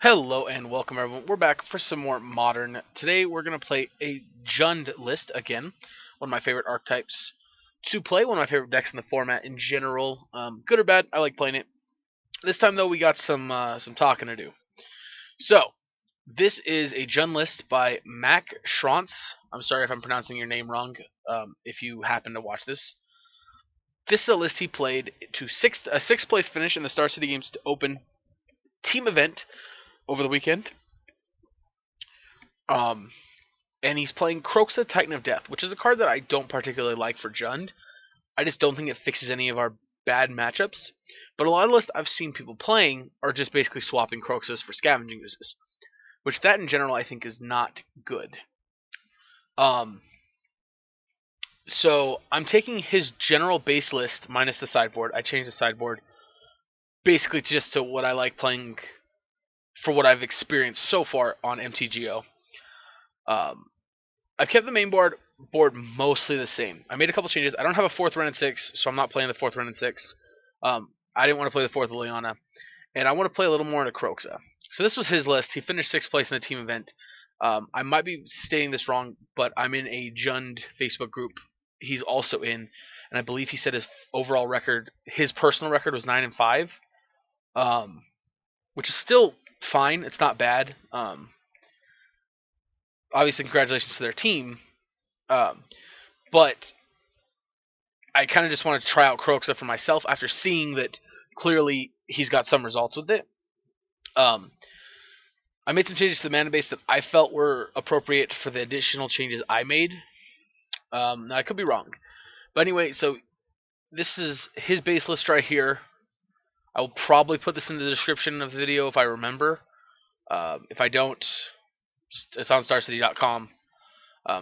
Hello and welcome everyone. We're back for some more Modern. Today we're going to play a Jund list again. One of my favorite archetypes to play. One of my favorite decks in the format in general. Good or bad, I like playing it. This time though we got some talking to do. So this is a Jund list by Mac Schrantz. I'm sorry if I'm pronouncing your name wrong. If you happen to watch this. This is a list he played to a sixth place finish in the Star City Games to Open team event over the weekend. Um, and he's playing Kroxa, Titan of Death, which is a card that I don't particularly like for Jund. I just don't think it fixes any of our bad matchups. But a lot of lists I've seen people playing are just basically swapping Kroxas for scavenging uses, which that in general I think is not good. So I'm taking his general base list minus the sideboard. I changed the sideboard basically just to what I like playing for what I've experienced so far on MTGO. I've kept the main board mostly the same. I made a couple changes. I don't have a fourth Ren and 6, so I'm not playing the fourth Ren and 6. I didn't want to play the fourth Liliana, and I want to play a little more into Kroxa. So this was his list. He finished 6th place in the team event. I might be stating this wrong, but I'm in a Jund Facebook group. He's also in, and I believe he said his overall record, his personal record was 9-5, which is still fine. It's not bad. Obviously, congratulations to their team. But I kind of just want to try out Kroxa for myself after seeing that clearly he's got some results with it. I made some changes to the mana base that I felt were appropriate for the additional changes I made. Now, I could be wrong. But anyway, so this is his base list right here. I will probably put this in the description of the video if I remember. If I don't, it's on starcity.com.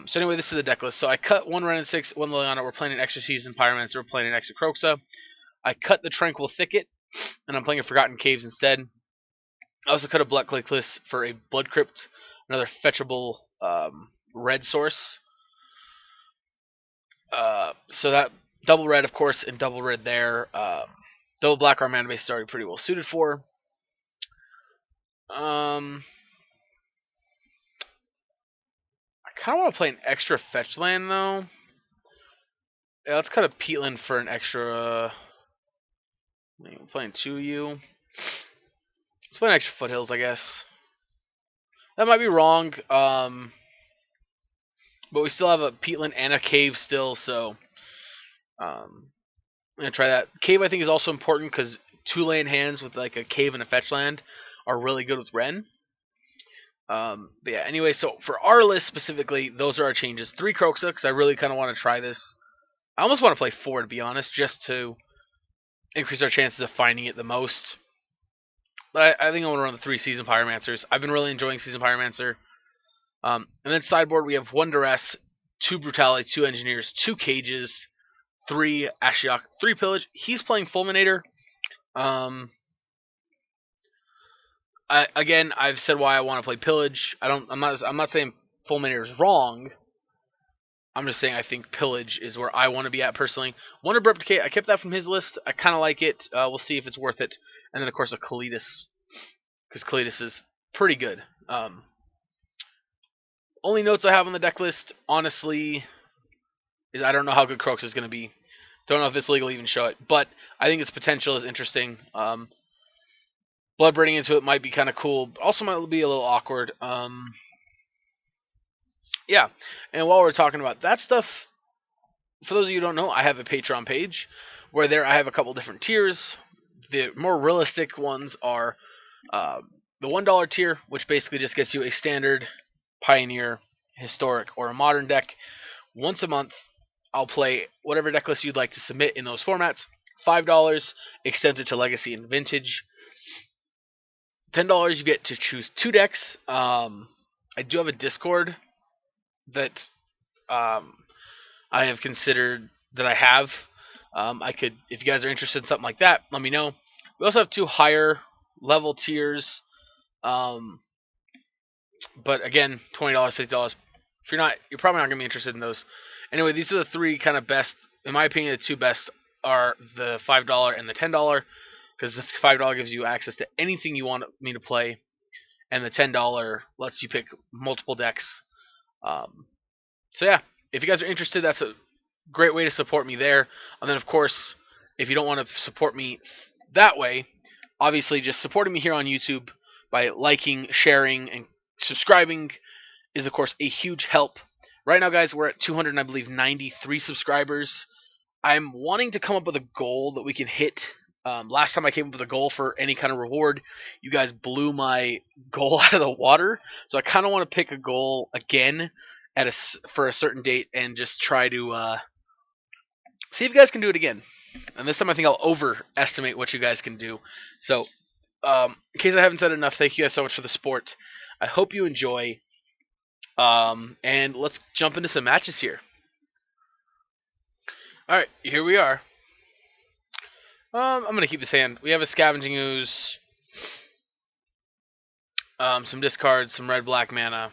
So anyway, this is the deck list. So I cut one Ren and 6, one Liliana. We're playing an extra Season Pyromancer. We're playing an extra Kroxa. I cut the Tranquil Thicket, and I'm playing a Forgotten Caves instead. I also cut a Blood Click list for a Blood Crypt, another fetchable red source. So that double red, of course, and double red there. Double black, our mana base is already pretty well suited for. I kind of want to play an extra fetch land though. Yeah, let's cut a Peatland for an extra. We're playing 2U. Let's play an extra Foothills, I guess. That might be wrong. But we still have a Peatland and a Cave still, so I'm gonna try that. Cave I think is also important because 2-land hands with like a Cave and a fetch land are really good with Ren. But yeah, anyway, so for our list specifically, those are our changes. 3 Kroxa, because I really kind of want to try this. I almost want to play 4, to be honest, just to increase our chances of finding it the most. But I think I want to run the 3 Season Pyromancers. I've been really enjoying Season Pyromancer. And then sideboard, we have 1 Duress, 2 Brutality, 2 Engineers, 2 Cages, 3 Ashiok, 3 Pillage. He's playing Fulminator. I've said why I want to play Pillage. I'm not saying Fulminator is wrong. I'm just saying I think Pillage is where I want to be at personally. Wonder Abrupt Decay, I kept that from his list. I kind of like it. We'll see if it's worth it. And then, of course, a Kalitas, because Kalitas is pretty good. Only notes I have on the deck list, honestly, is I don't know how good Kroxa is going to be. Don't know if this league will even show it. But I think its potential is interesting. Blood burning into it might be kind of cool. Also might be a little awkward. Yeah, and while we're talking about that stuff, for those of you who don't know, I have a Patreon page where there I have a couple different tiers. The more realistic ones are the $1 tier, which basically just gets you a standard, Pioneer, Historic, or a Modern deck. Once a month, I'll play whatever deck list you'd like to submit in those formats. $5 extends it to Legacy and Vintage. $10 you get to choose 2 decks. I do have a Discord that I have considered that I have. I could, if you guys are interested in something like that, let me know. We also have 2 higher level tiers. But again, $20, $50. If you're probably not gonna be interested in those. Anyway, these are the 3 kind of best, in my opinion. The 2 best are the $5 and the $10, because the $5 gives you access to anything you want me to play. and the $10 lets you pick multiple decks. So yeah, if you guys are interested, that's a great way to support me there. And then of course, if you don't want to support me that way, obviously just supporting me here on YouTube by liking, sharing, and subscribing is of course a huge help. Right now, guys, we're at 200, I believe, 93 subscribers. I'm wanting to come up with a goal that we can hit. Last time I came up with a goal for any kind of reward, you guys blew my goal out of the water. So I kind of want to pick a goal again for a certain date and just try to see if you guys can do it again. And this time I think I'll overestimate what you guys can do. So in case I haven't said enough, thank you guys so much for the support. I hope you enjoy. And let's jump into some matches here. Alright, here we are. I'm going to keep this hand. We have a Scavenging Ooze, some discards, some red-black mana.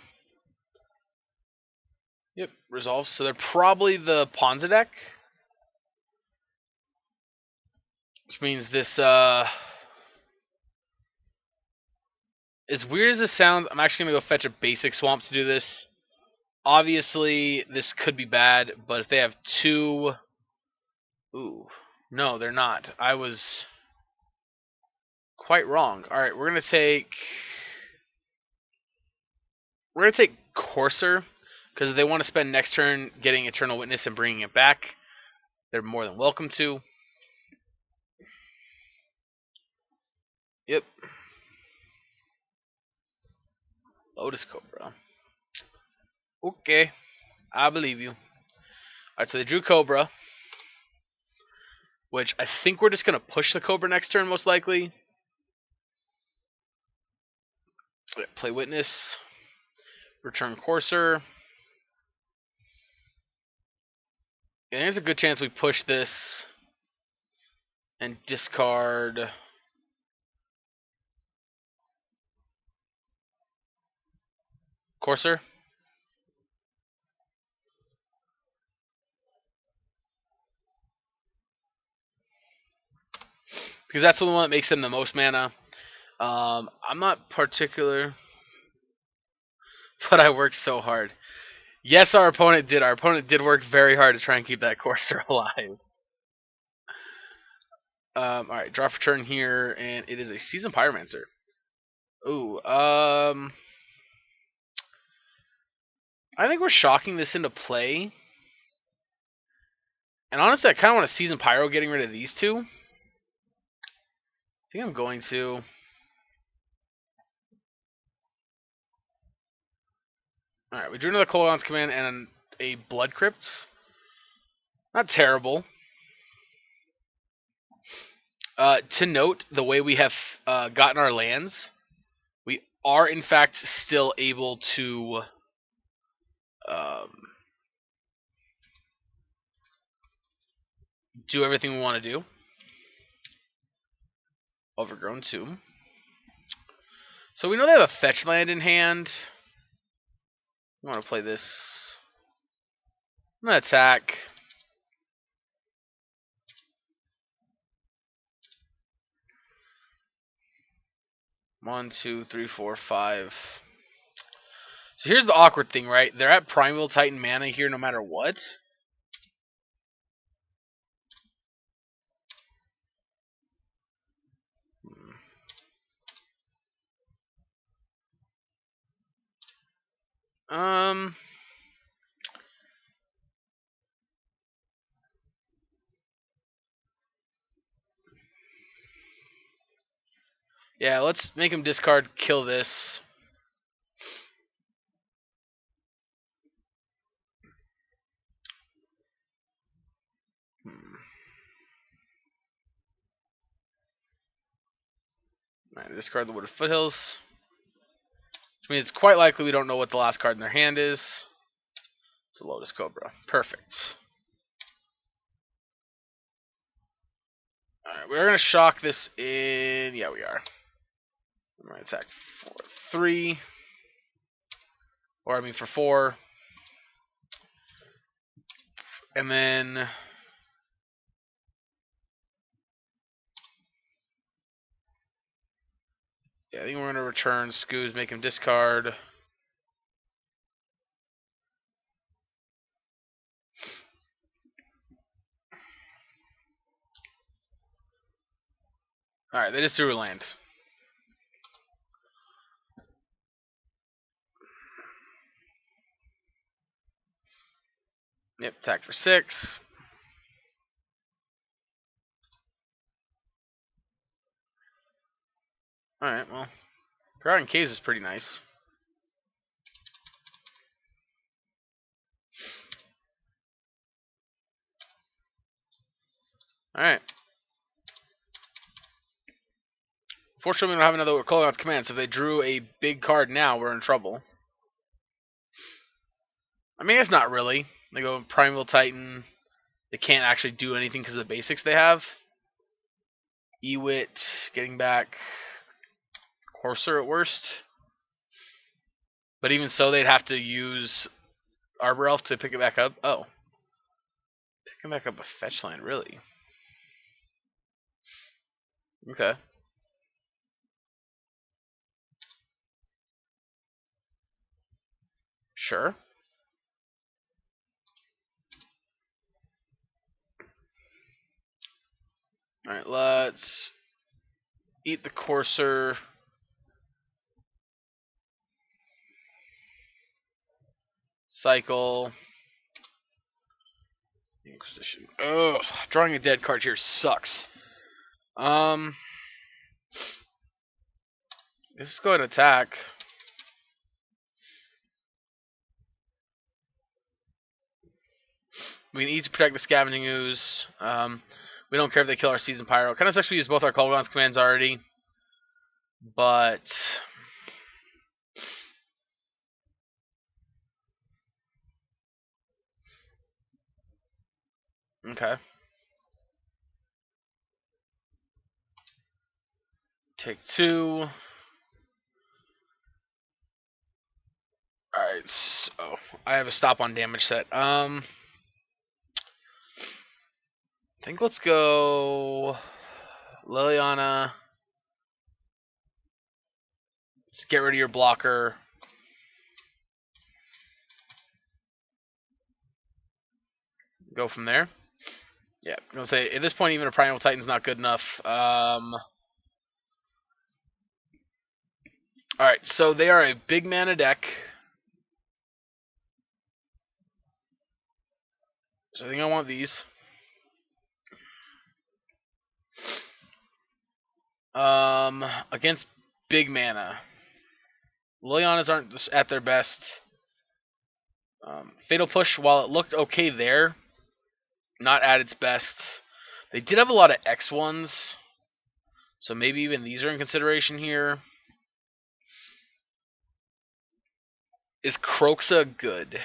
Yep, resolves. So they're probably the Ponza deck. Which means this, as weird as this sounds, I'm actually going to go fetch a basic swamp to do this. Obviously, this could be bad, but if they have two... Ooh, no, they're not. I was quite wrong. Alright, we're going to take... We're going to take Courser, because if they want to spend next turn getting Eternal Witness and bringing it back, they're more than welcome to. Yep. Lotus Cobra. Okay, I believe you. Alright, so they drew Cobra, which I think we're just going to push the Cobra next turn, most likely. Play Witness. Return Courser. And there's a good chance we push this and discard Courser. Because that's the one that makes them the most mana. I'm not particular, but I worked so hard. Yes, our opponent did. Our opponent did work very hard to try and keep that Courser alive. Alright, draw for turn here, and it is a Seasoned Pyromancer. Ooh, I think we're shocking this into play. And honestly, I kind of want a Seasoned Pyro getting rid of these two. I think I'm going to. Alright, we drew another Coldon's Command and a Blood Crypt. Not terrible. To note, the way we have gotten our lands, we are in fact still able to do everything we want to do. Overgrown Tomb. So we know they have a fetch land in hand. I want to play this. I'm going to attack. One, two, three, four, five. So here's the awkward thing, right? They're at Primeval Titan mana here no matter what. Yeah, let's make him discard, kill this. Alright, discard the Wooded Foothills. Which means it's quite likely we don't know what the last card in their hand is. It's a Lotus Cobra. Perfect. Alright, we're going to shock this in... Yeah, we are. I'm going to attack for 3. Or, I mean, for 4. And then... Yeah, I think we're going to return Scoos, make him discard. Alright, they just threw a land. Yep, attack for 6. Alright, well, Forgotten Caves is pretty nice. Alright. Fortunately, we don't have another calling out command, so if they drew a big card now, we're in trouble. I mean, it's not really. They go Primeval Titan. They can't actually do anything because of the basics they have. Ewit, getting back Courser at worst. But even so, they'd have to use Arbor Elf to pick it back up. Oh. Picking back up a fetch land, really? Okay. Sure. Alright, let's eat the Courser. Cycle. Inquisition. Ugh, drawing a dead card here sucks. Let's go ahead and attack. We need to protect the Scavenging Ooze. We don't care if they kill our Season Pyro. Kind of sucks we use both our Kolaghan's commands already. But... okay. Take 2. Alright, so I have a stop on damage set. I think let's go Liliana. Let's get rid of your blocker. Go from there. Yeah, I'm gonna say at this point even a Primeval Titan's not good enough. Alright, so they are a big mana deck. So I think I want these. Against big mana. Lilianas aren't at their best. Fatal Push, while it looked okay there, not at its best. They did have a lot of X1s, so maybe even these are in consideration here. Is Kroxa good?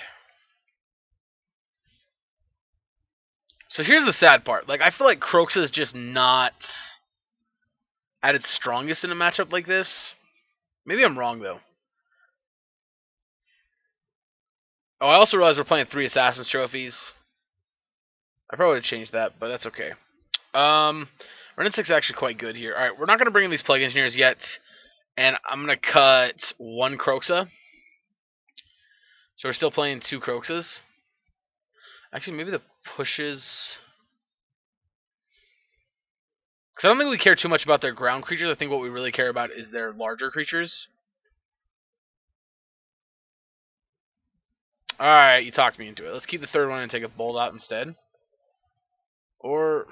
So here's the sad part. Like, I feel like Kroxa is just not at its strongest in a matchup like this. Maybe I'm wrong, though. Oh, I also realized we're playing 3 Assassin's Trophies. I probably would have changed that, but that's okay. Renin 6 is actually quite good here. Alright, we're not going to bring in these Plague Engineers yet. And I'm going to cut 1 Kroxa. So we're still playing 2 Kroxas. Actually, maybe the pushes... because I don't think we care too much about their ground creatures. I think what we really care about is their larger creatures. Alright, you talked me into it. Let's keep the third one and take a Bolt out instead. Or...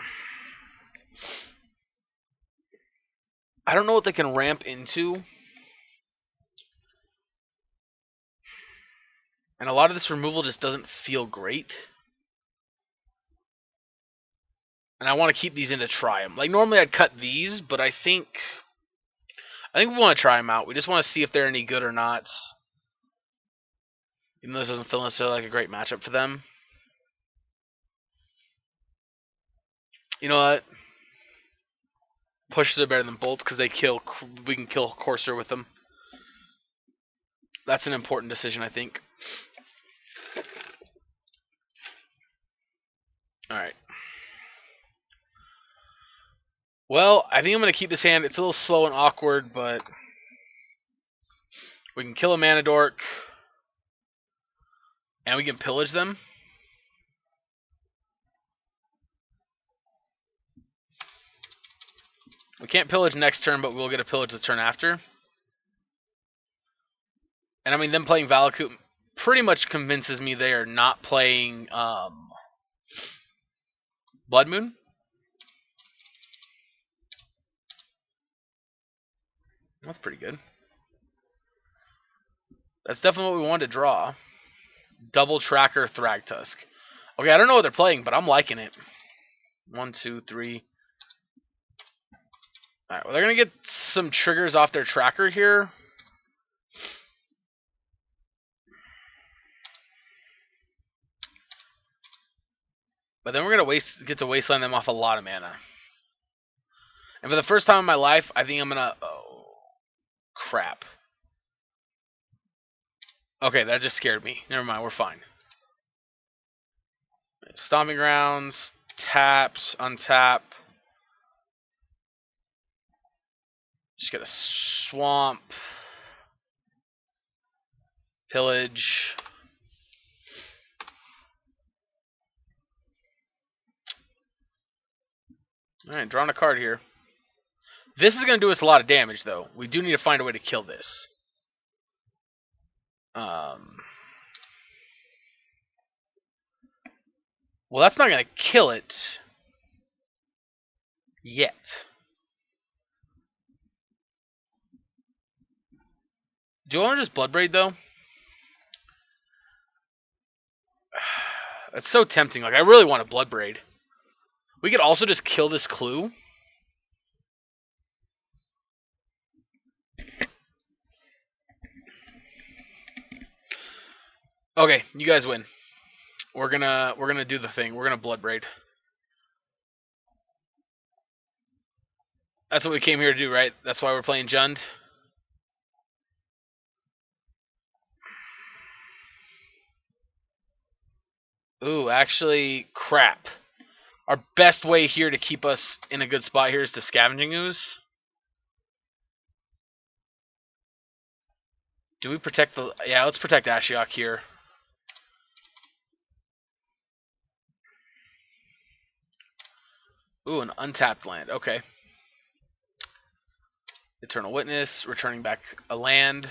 I don't know what they can ramp into. And a lot of this removal just doesn't feel great. And I want to keep these in to try them. Like, normally I'd cut these, but I think we want to try them out. We just want to see if they're any good or not. Even though this doesn't feel necessarily like a great matchup for them. You know what? Pushes are better than bolts because we can kill Courser with them. That's an important decision, I think. Alright. Well, I think I'm going to keep this hand. It's a little slow and awkward, but We can kill a mana dork. And we can pillage them. We can't pillage next turn, but we'll get a pillage the turn after. And I mean, them playing Valakut pretty much convinces me they are not playing Blood Moon. That's pretty good. That's definitely what we wanted to draw. Double Tracker Thragtusk. Okay, I don't know what they're playing, but I'm liking it. 1, 2, 3. Alright, well, they're going to get some triggers off their tracker here. But then we're going to get to wasteland them off a lot of mana. And for the first time in my life, I think I'm going to... Oh, crap. Okay, that just scared me. Never mind, we're fine. Stomping Grounds, taps, untap. Just get a swamp. Pillage. Alright, drawing a card here. This is going to do us a lot of damage, though. We do need to find a way to kill this. Well, that's not going to kill it yet. Do I want to just Bloodbraid, though? That's so tempting. Like, I really want a Bloodbraid. We could also just kill this clue. Okay, you guys win. We're gonna do the thing. We're gonna Bloodbraid. That's what we came here to do, right? That's why we're playing Jund. Ooh, actually, crap. Our best way here to keep us in a good spot here is to Scavenging Ooze. Do we protect the... Yeah, let's protect Ashiok here. Ooh, an untapped land. Okay. Eternal Witness, returning back a land.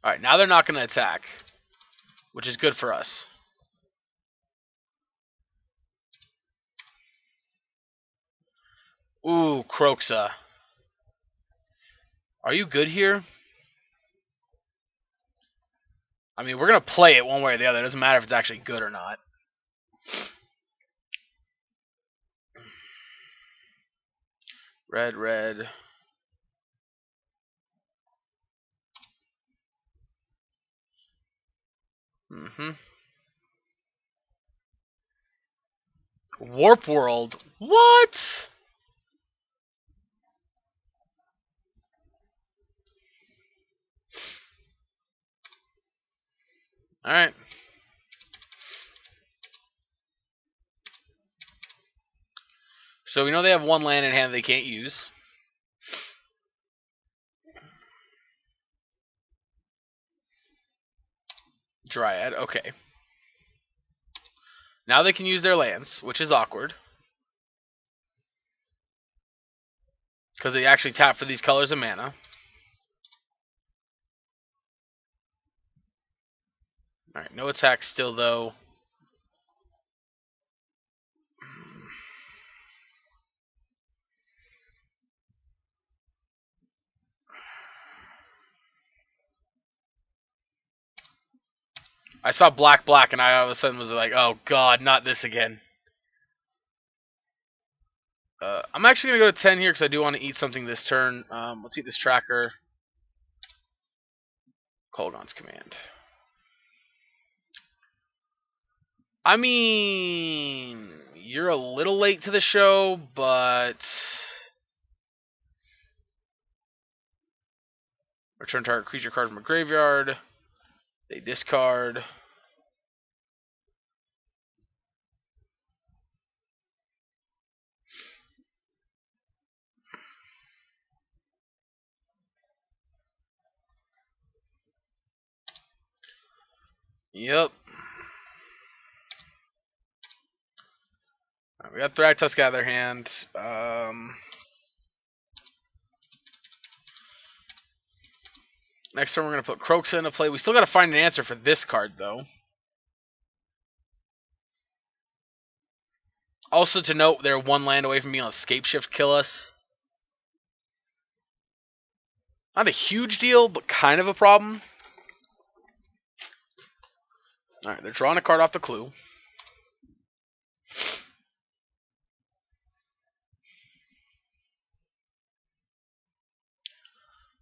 Alright, now they're not going to attack, which is good for us. Ooh, Kroxa. Are you good here? I mean, we're going to play it one way or the other. It doesn't matter if it's actually good or not. Red, red. Warp World? What? Alright. So we know they have one land in hand they can't use. Dryad, okay. Now they can use their lands, which is awkward. Because they actually tap for these colors of mana. Alright, no attack still, though. I saw black, black, and I all of a sudden was like, oh god, not this again. I'm actually going to go to 10 here because I do want to eat something this turn. Let's eat this tracker. Kolaghan's Command. I mean, you're a little late to the show, but... Return target creature card from a graveyard. They discard. Yep. Right, we got Thragtusk out of their hand. Next turn we're going to put Kroxa into play. We still got to find an answer for this card, though. Also to note, they're one land away from being able to Scape Shift kill us. Not a huge deal, but kind of a problem. Alright, they're drawing a card off the clue.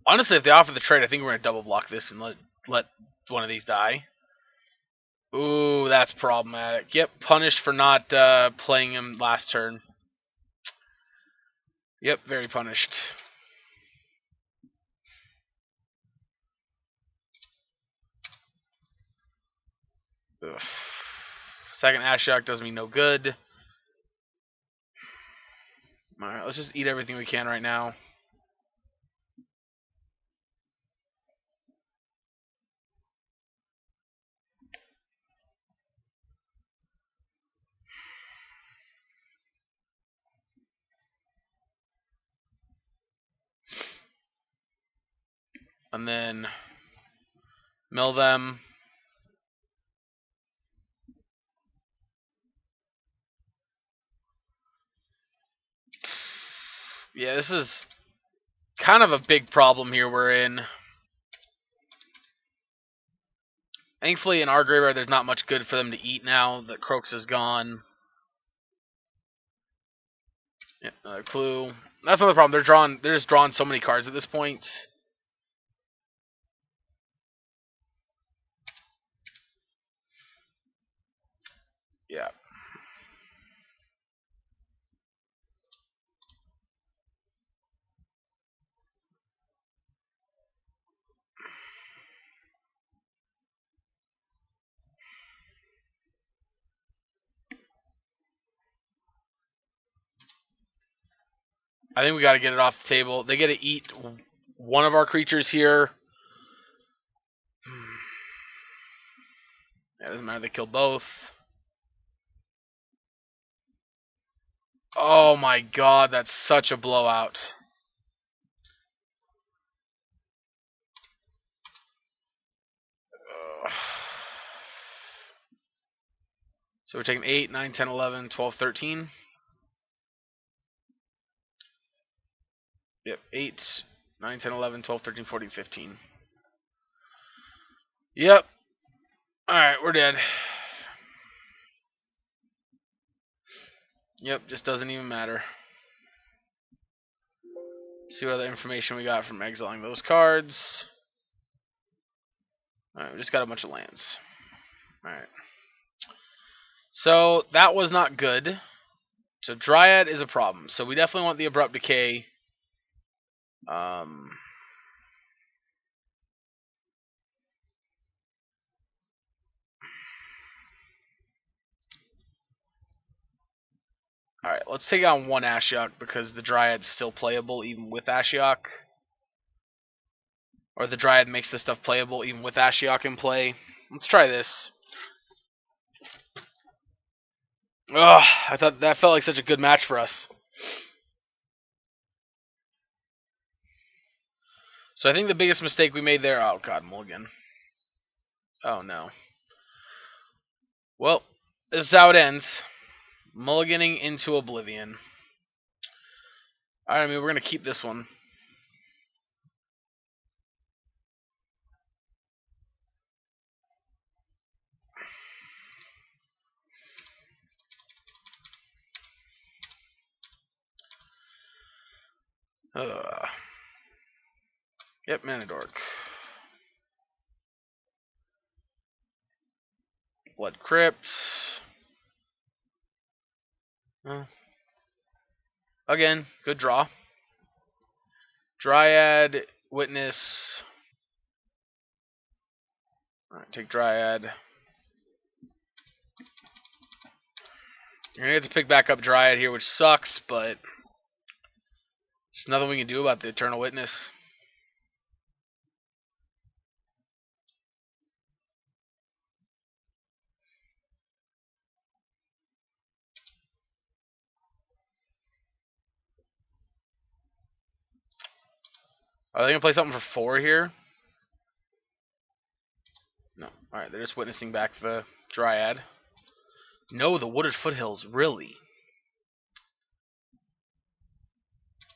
Honestly, if they offer the trade, I think we're going to double block this and let one of these die. Ooh, that's problematic. Yep, punished for not playing him last turn. Yep, very punished. Ugh. Second Ashiok does me no good. Alright, let's just eat everything we can right now. And then mill them. Yeah, this is kind of a big problem here we're in. Thankfully, in our graveyard, there's not much good for them to eat now that Kroxa is gone. Yeah, another clue. That's another problem. They're just drawing so many cards at this point. Yeah. I think we got to get it off the table. They get to eat one of our creatures here. Yeah, doesn't matter. They kill both. Oh my god, that's such a blowout. Ugh. So we're taking 8, 9, 10, 11, 12, 13. Yep, 8, 9, 10, 11, 12, 13, 14, 15. Yep. Alright, we're dead. Yep, just doesn't even matter. See what other information we got from exiling those cards. Alright, we just got a bunch of lands. Alright. So, that was not good. So, Dryad is a problem. So, we definitely want the Abrupt Decay. Alright, let's take on one Ashiok because the Dryad's still playable even with Ashiok. Or the Dryad makes this stuff playable even with Ashiok in play. Let's try this. Ugh, I thought that felt like such a good match for us. So I think the biggest mistake we made there... Oh, God, mulligan. Oh, no. Well, this is how it ends. Mulliganing into oblivion. Alright, I mean, we're going to keep this one. Yep, Mana Dork. Blood Crypt. Again, good draw. Dryad, Witness. Alright, take Dryad. You're going to get to pick back up Dryad here, which sucks, but there's nothing we can do about the Eternal Witness. Are they gonna play something for 4 here? No. All right, they're just witnessing back the Dryad. No, the Wooded Foothills. Really?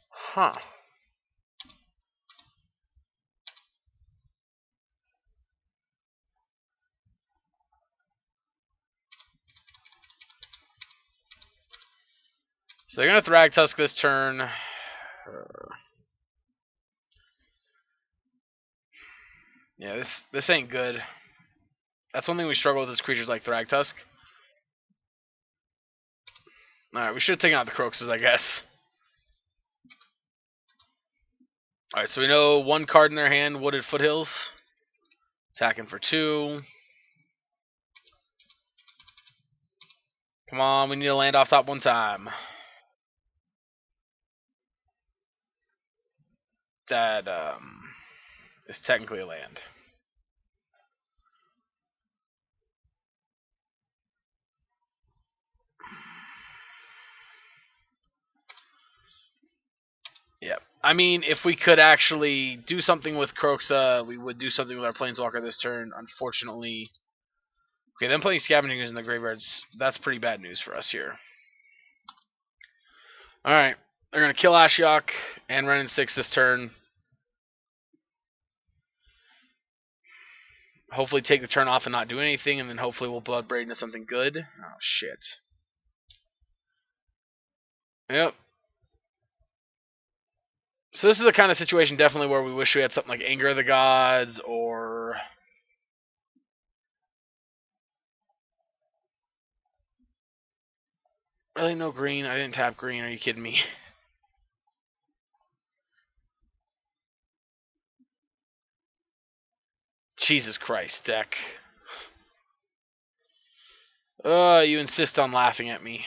Huh. So they're gonna Thragtusk this turn. Yeah, this ain't good. That's one thing we struggle with as creatures like Thragtusk. Alright, we should have taken out the Kroxas, I guess. Alright, so we know 1 card in their hand, Wooded Foothills. Attacking for 2. Come on, we need to land off top 1 time. That is technically a land. Yep. I mean, if we could actually do something with Kroxa, we would do something with our Planeswalker this turn. Unfortunately, okay, them playing Scavengers in the graveyards, that's pretty bad news for us here. Alright, they're going to kill Ashiok and run in 6 this turn. Hopefully take the turn off and not do anything, and then hopefully we'll Bloodbraid into something good. Oh, shit. Yep. So this is the kind of situation definitely where we wish we had something like Anger of the Gods or... Really, no green? I didn't tap green. Are you kidding me? Jesus Christ, deck. You insist on laughing at me.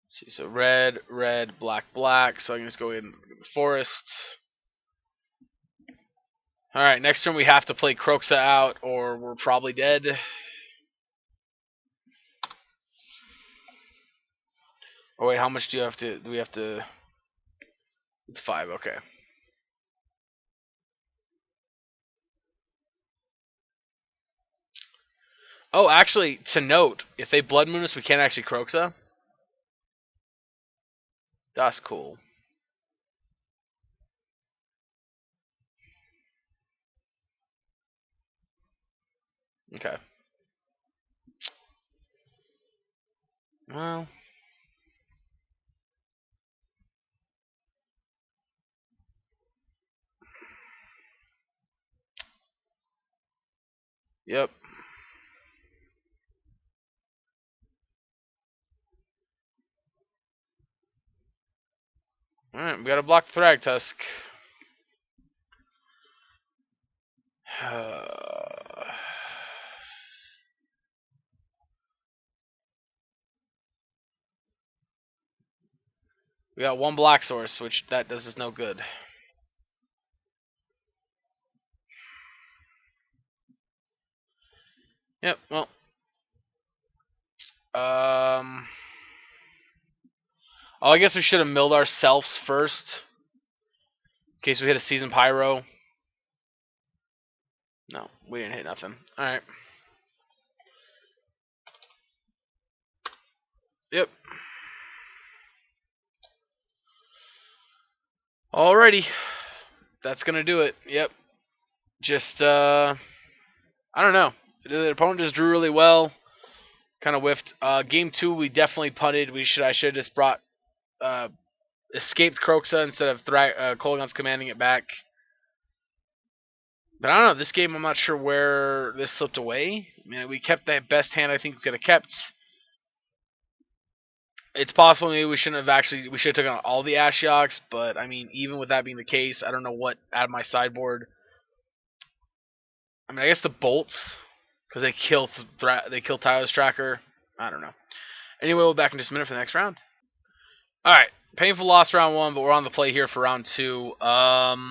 Let's see, so red, red, black, black. So I can just go in the forest. Alright, next turn we have to play Kroxa out or we're probably dead. Oh wait, how much do we have to... It's 5, okay. Oh, actually, to note, if they Blood Moon us, we can't actually Kroxa. That's cool. Okay. Well... Yep. Alright, we gotta block Thragtusk. We got 1 black source, which that does us no good. Yep, well. Oh, I guess we should have milled ourselves first. In case we hit a Season Pyro. No, we didn't hit nothing. Alright. Yep. Alrighty. That's gonna do it. Yep. Just, I don't know. The opponent just drew really well. Kind of whiffed. Game 2, we definitely punted. I should have just brought, escaped Kroxa instead of Kolaghan's commanding it back. But I don't know. This game, I'm not sure where this slipped away. I mean, we kept that best hand I think we could have kept. It's possible maybe we should have taken out all the Ashioks, but I mean, even with that being the case, I don't know what out of my sideboard. I mean, I guess the bolts, because they kill Tyler's tracker. I don't know. Anyway, we'll be back in just a minute for the next round. All right, painful loss round 1, but we're on the play here for round 2. All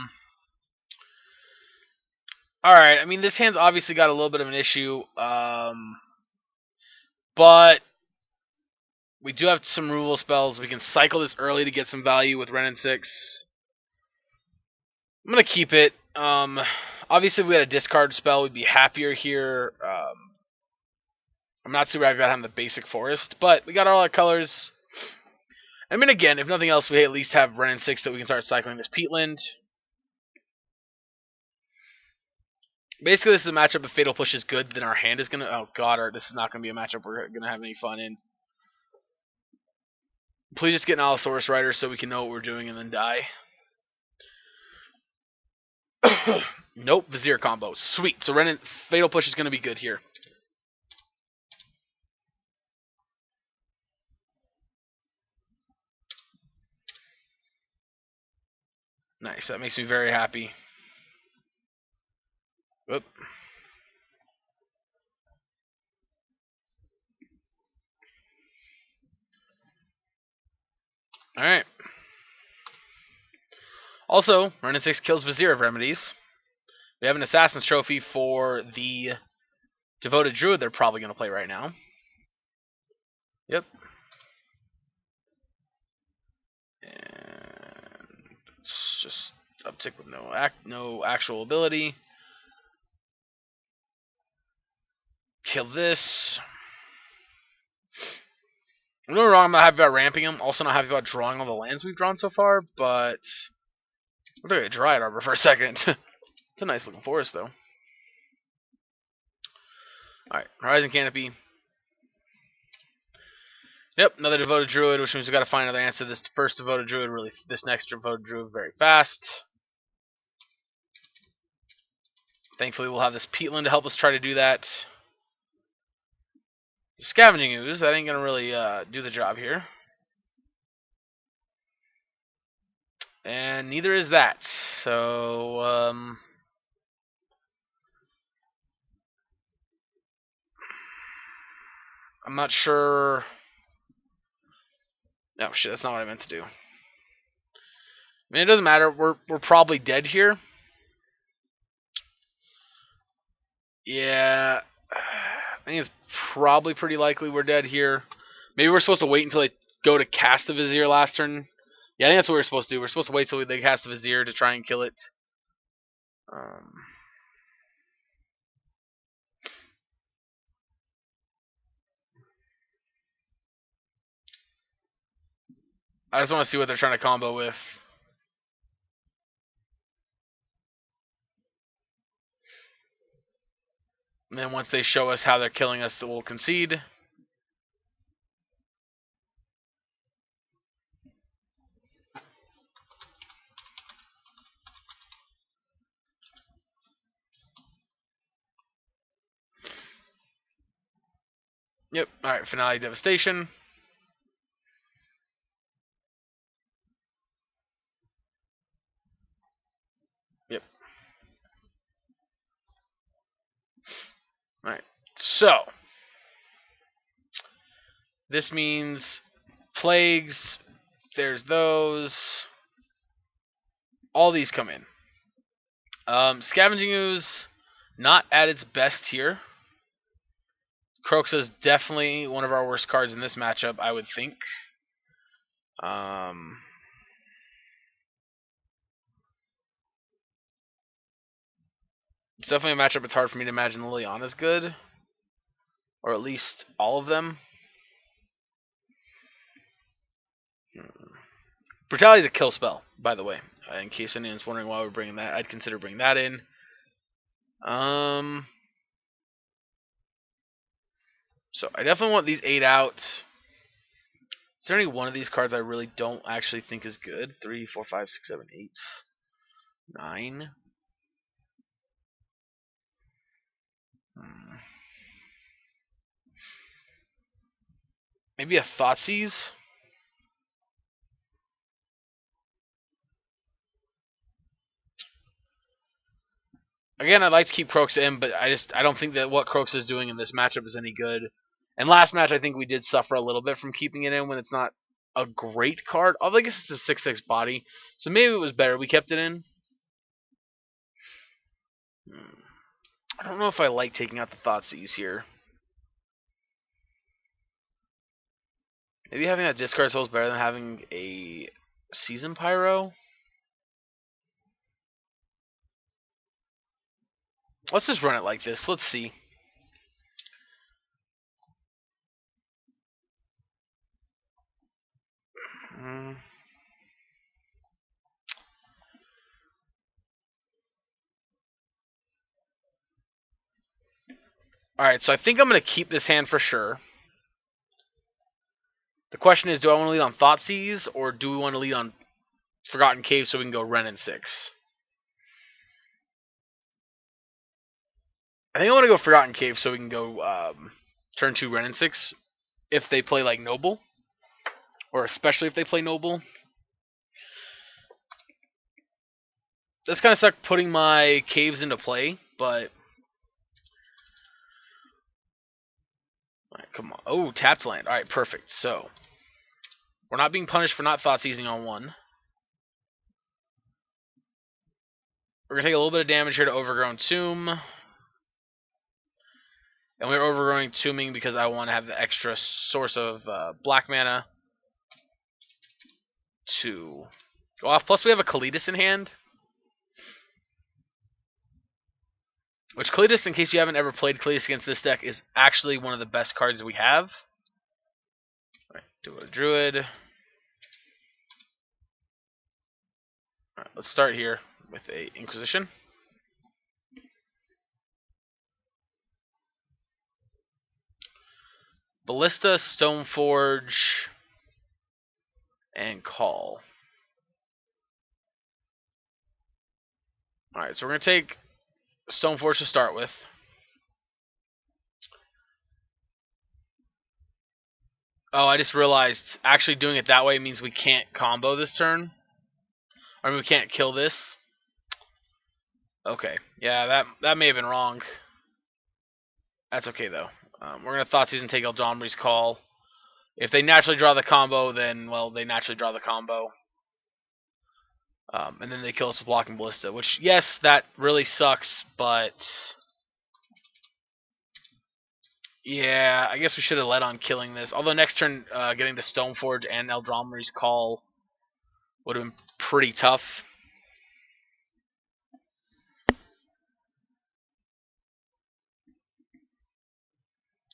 right, I mean, this hand's obviously got a little bit of an issue. But But we do have some removal spells. We can cycle this early to get some value with Ren and 6. I'm going to keep it. Obviously, if we had a discard spell, we'd be happier here. I'm not super happy about having the basic forest, but we got all our colors. I mean, again, if nothing else, we at least have Ren and 6 that we can start cycling this peatland. Basically, this is a matchup. If Fatal Push is good, then our hand is going to... Oh, God, this is not going to be a matchup we're going to have any fun in. Please just get an Allosaurus Rider so we can know what we're doing and then die. Nope, Vizier combo. Sweet. So Fatal Push is going to be good here. Nice. That makes me very happy. Whoop. Alright. Also, Ren and 6 kills Vizier of Remedies. We have an Assassin's Trophy for the Devoted Druid they're probably going to play right now. Yep. And it's just uptick with no actual ability. Kill this. I'm not wrong, I'm not happy about ramping him. Also not happy about drawing all the lands we've drawn so far, but we're going to Dryad Arbor for a second. It's a nice looking forest, though. Alright, Horizon Canopy. Yep, another Devoted Druid, which means we got to find another answer. This first Devoted Druid, this next Devoted Druid very fast. Thankfully, we'll have this Peatland to help us try to do that. The Scavenging Ooze, that ain't going to really do the job here. And neither is that. So, I'm not sure. Oh shit, that's not what I meant to do. I mean, it doesn't matter. We're probably dead here. Yeah, I think it's probably pretty likely we're dead here. Maybe we're supposed to wait until they go to cast the Vizier last turn. Yeah, I think that's what we're supposed to do. We're supposed to wait till they cast the Vizier to try and kill it. I just want to see what they're trying to combo with. And then once they show us how they're killing us, we'll concede. Yep. Alright, Finale Devastation. Yep. Alright. So. This means Plagues. There's those. All these come in. Scavenging Ooze, not at its best here. Kroxa is definitely one of our worst cards in this matchup, I would think. It's definitely a matchup it's hard for me to imagine Liliana's good. Or at least all of them. Brutality is a kill spell, by the way. In case anyone's wondering why we're bringing that, I'd consider bringing that in. So I definitely want these 8 out. Is there any one of these cards I really don't actually think is good? 3, 4, 5, 6, 7, 8, 9. Maybe a Thoughtseize? Again, I'd like to keep Kroxa in, but I don't think that what Kroxa is doing in this matchup is any good. And last match, I think we did suffer a little bit from keeping it in when it's not a great card. Although I guess it's a 6/6 body, so maybe it was better we kept it in. I don't know if I like taking out the Thoughtseize here. Maybe having that discard soul is better than having a Season Pyro. Let's just run it like this. Let's see. Alright, so I think I'm going to keep this hand for sure. The question is, do I want to lead on Thoughtseize, or do we want to lead on Forgotten Cave so we can go Wrenn and 6? I think I want to go Forgotten Cave so we can go turn 2 Wrenn and 6 if they play like Noble. Or especially if they play Noble. That's kind of suck putting my caves into play, but... Alright, come on. Oh, tapped land. Alright, perfect. So, we're not being punished for not Thoughtseizing on 1. We're going to take a little bit of damage here to Overgrown Tomb. And we're Overgrowing Tombing because I want to have the extra source of black mana to go off. Plus, we have a Kalitas in hand. Which, Kalitas, in case you haven't ever played Kalitas against this deck, is actually one of the best cards we have. Alright, do a Druid. Alright, let's start here with a Inquisition. Ballista, Stoneforge, and Call. Alright, so we're going to take Stoneforge to start with. Oh, I just realized actually doing it that way means we can't combo this turn. I mean, we can't kill this. Okay, yeah, that may have been wrong. That's okay, though. We're going to Thoughtseize and take Eldamri's Call. If they naturally draw the combo, then, well, they naturally draw the combo. And then they kill us with Blocking Ballista, which, yes, that really sucks, but... Yeah, I guess we should have led on killing this. Although next turn, getting the Stoneforge and Eldamri's Call would have been pretty tough.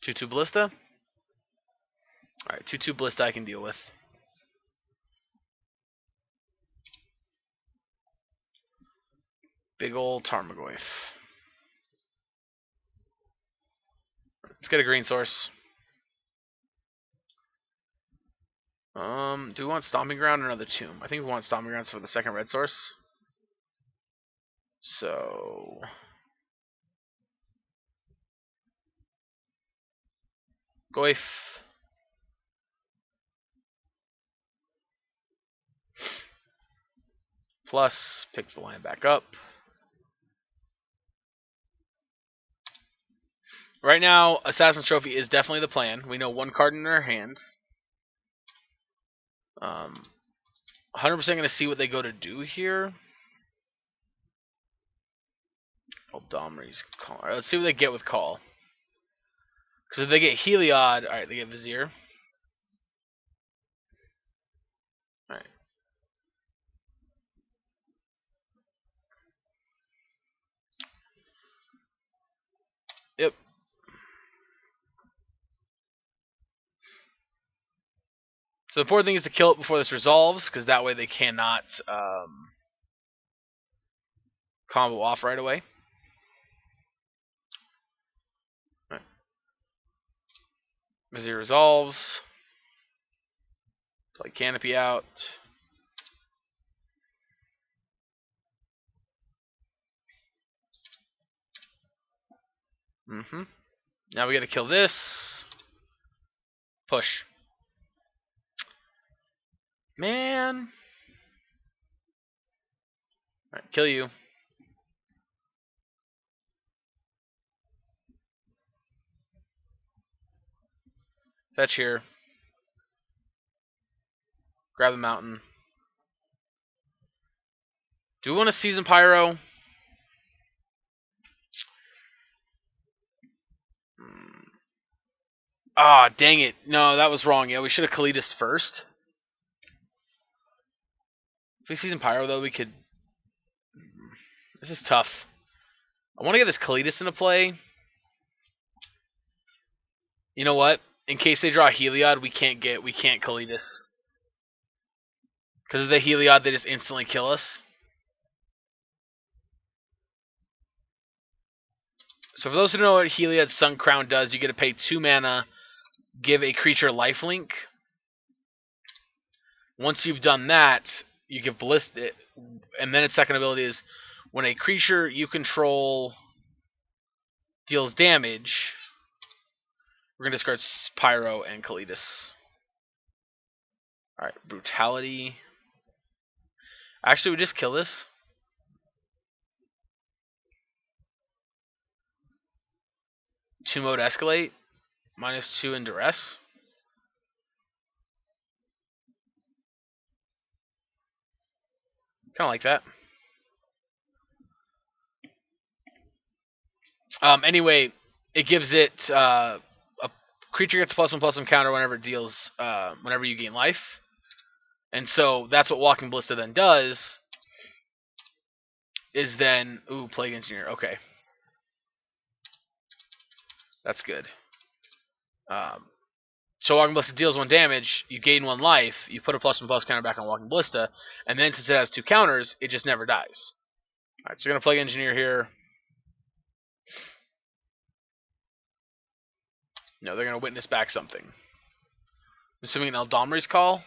Two Ballista? Alright, 2/2 Ballista I can deal with. Big ol' Tarmogoyf. Let's get a green source. Do we want Stomping Ground or another Tomb? I think we want Stomping Grounds for the second red source. So... Goyf. Plus, pick the line back up. Right now, Assassin's Trophy is definitely the plan. We know one card in their hand. 100% going to see what they go to do here. Eldamri's Call. Alright, let's see what they get with Call. Because if they get Heliod, alright, they get Vizier. Alright. Yep. So the important thing is to kill it before this resolves, because that way they cannot combo off right away. Right. Vizier resolves. Play Canopy out. Now we gotta kill this. Push. Man. Alright, kill you. Fetch here. Grab the mountain. Do we want to Season Pyro? Ah, dang it. No, that was wrong. Yeah, we should have Kalidas first. If we season Pyro, though, we could... This is tough. I want to get this Kalidas into play. You know what? In case they draw Heliod, we can't Kalidas. Because of the Heliod, they just instantly kill us. So for those who don't know what Heliod's Sun Crown does, you get to pay 2 mana, give a creature lifelink. Once you've done that, you give Ballista, and then its second ability is when a creature you control deals damage, we're going to discard Pyro and Kalidas. Alright, Brutality. Actually, we just kill this. Two-mode Escalate. -2 in Duress. Kind of like that. Anyway, it gives it a creature gets +1/+1 counter whenever it deals whenever you gain life, and so that's what Walking Ballista then does. Is then Plague Engineer. Okay, that's good. So Walking Ballista deals 1 damage, you gain 1 life, you put a +1/+1 counter back on Walking Ballista, and then since it has 2 counters, it just never dies. Alright, so you're gonna Plague Engineer here. No, they're gonna Witness back something. I'm assuming an Eldamri's Call.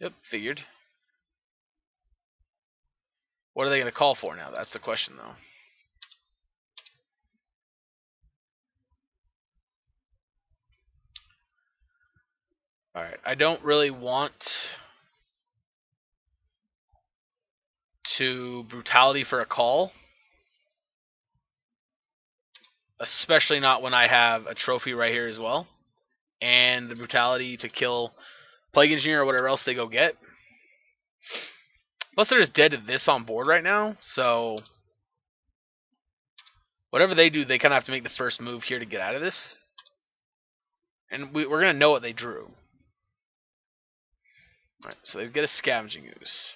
Yep, figured. What are they gonna call for now? That's the question, though. Alright, I don't really want to Brutality for a call. Especially not when I have a trophy right here as well. And the Brutality to kill Plague Engineer or whatever else they go get. Plus they're just dead to this on board right now, so... Whatever they do, they kind of have to make the first move here to get out of this. And we're going to know what they drew. Alright, so they get a Scavenging Ooze.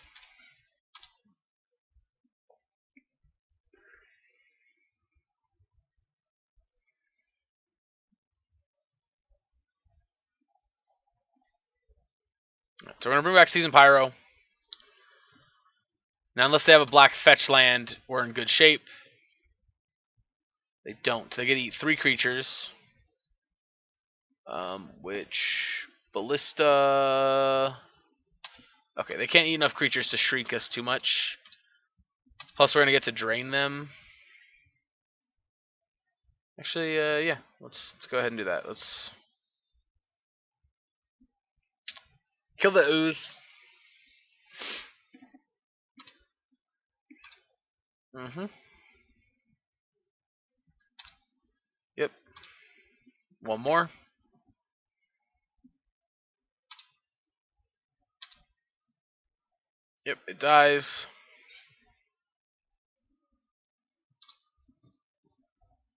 Right, so we're going to bring back Season Pyro. Now, unless they have a black fetch land, we're in good shape. They don't. They get to eat 3 creatures. Which... Ballista... Okay, they can't eat enough creatures to shrink us too much. Plus, we're going to get to drain them. Actually, yeah. Let's go ahead and do that. Let's... Kill the ooze. Yep. One more. Yep, it dies.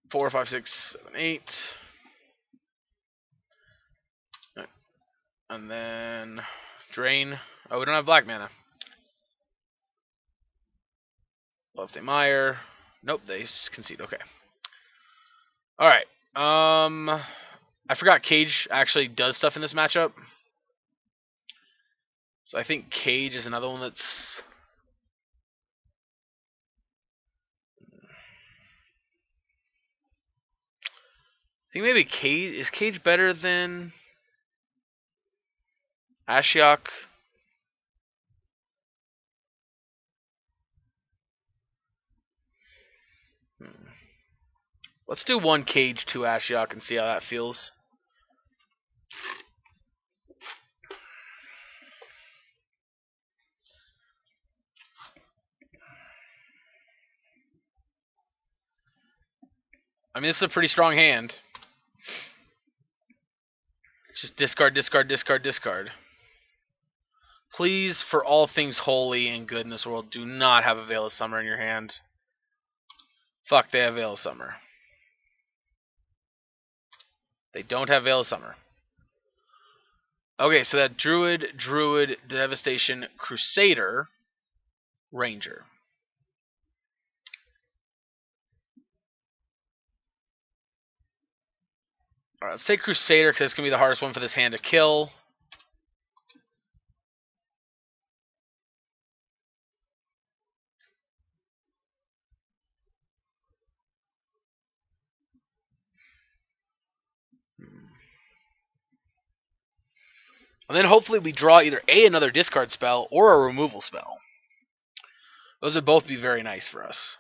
4, 5, 6, 7, 8. Right. And then drain. Oh, we don't have black mana. Bloodstained Mire. Nope, they concede. Okay. Alright. I forgot Cage actually does stuff in this matchup. So I think Cage is another one that's... I think maybe Cage... Is Cage better than... Ashiok? Let's do 1 Cage, 2 Ashiok and see how that feels. I mean, this is a pretty strong hand. It's just discard, discard, discard, discard. Please, for all things holy and good in this world, do not have a Veil of Summer in your hand. Fuck, they have Veil of Summer. They don't have Veil of Summer. Okay, so that Druid, Devastation, Crusader, Ranger. Alright, let's take Crusader because it's going to be the hardest one for this hand to kill. And then hopefully we draw either another discard spell or a removal spell. Those would both be very nice for us.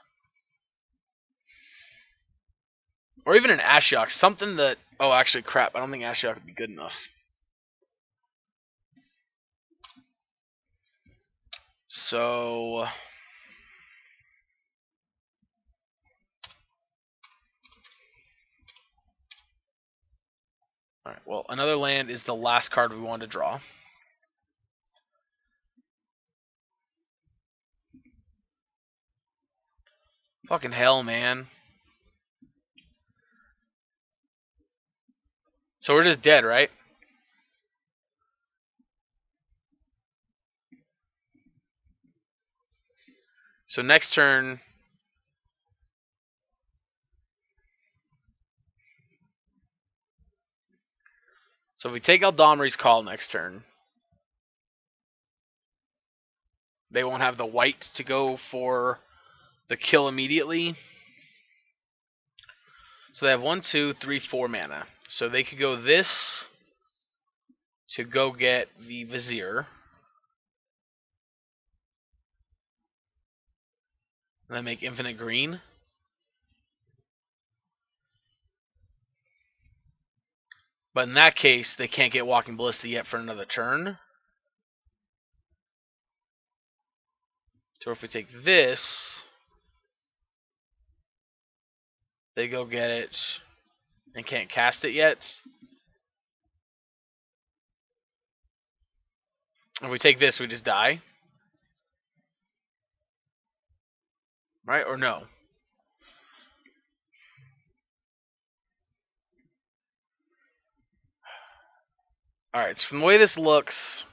Or even an Ashiok, something that... Oh, actually, crap. I don't think Ashiok would be good enough. So... Alright, well, another land is the last card we want to draw. Fucking hell, man. So we're just dead, right? So next turn... So if we take Eldamri's Call next turn, they won't have the white to go for the kill immediately. So they have 1, 2, 3, 4 mana. So they could go this to go get the Vizier. And then make infinite green. But in that case, they can't get Walking Ballista yet for another turn. So if we take this, they go get it and can't cast it yet. If we take this, we just die. Right? Or no? Alright, so from the way this looks,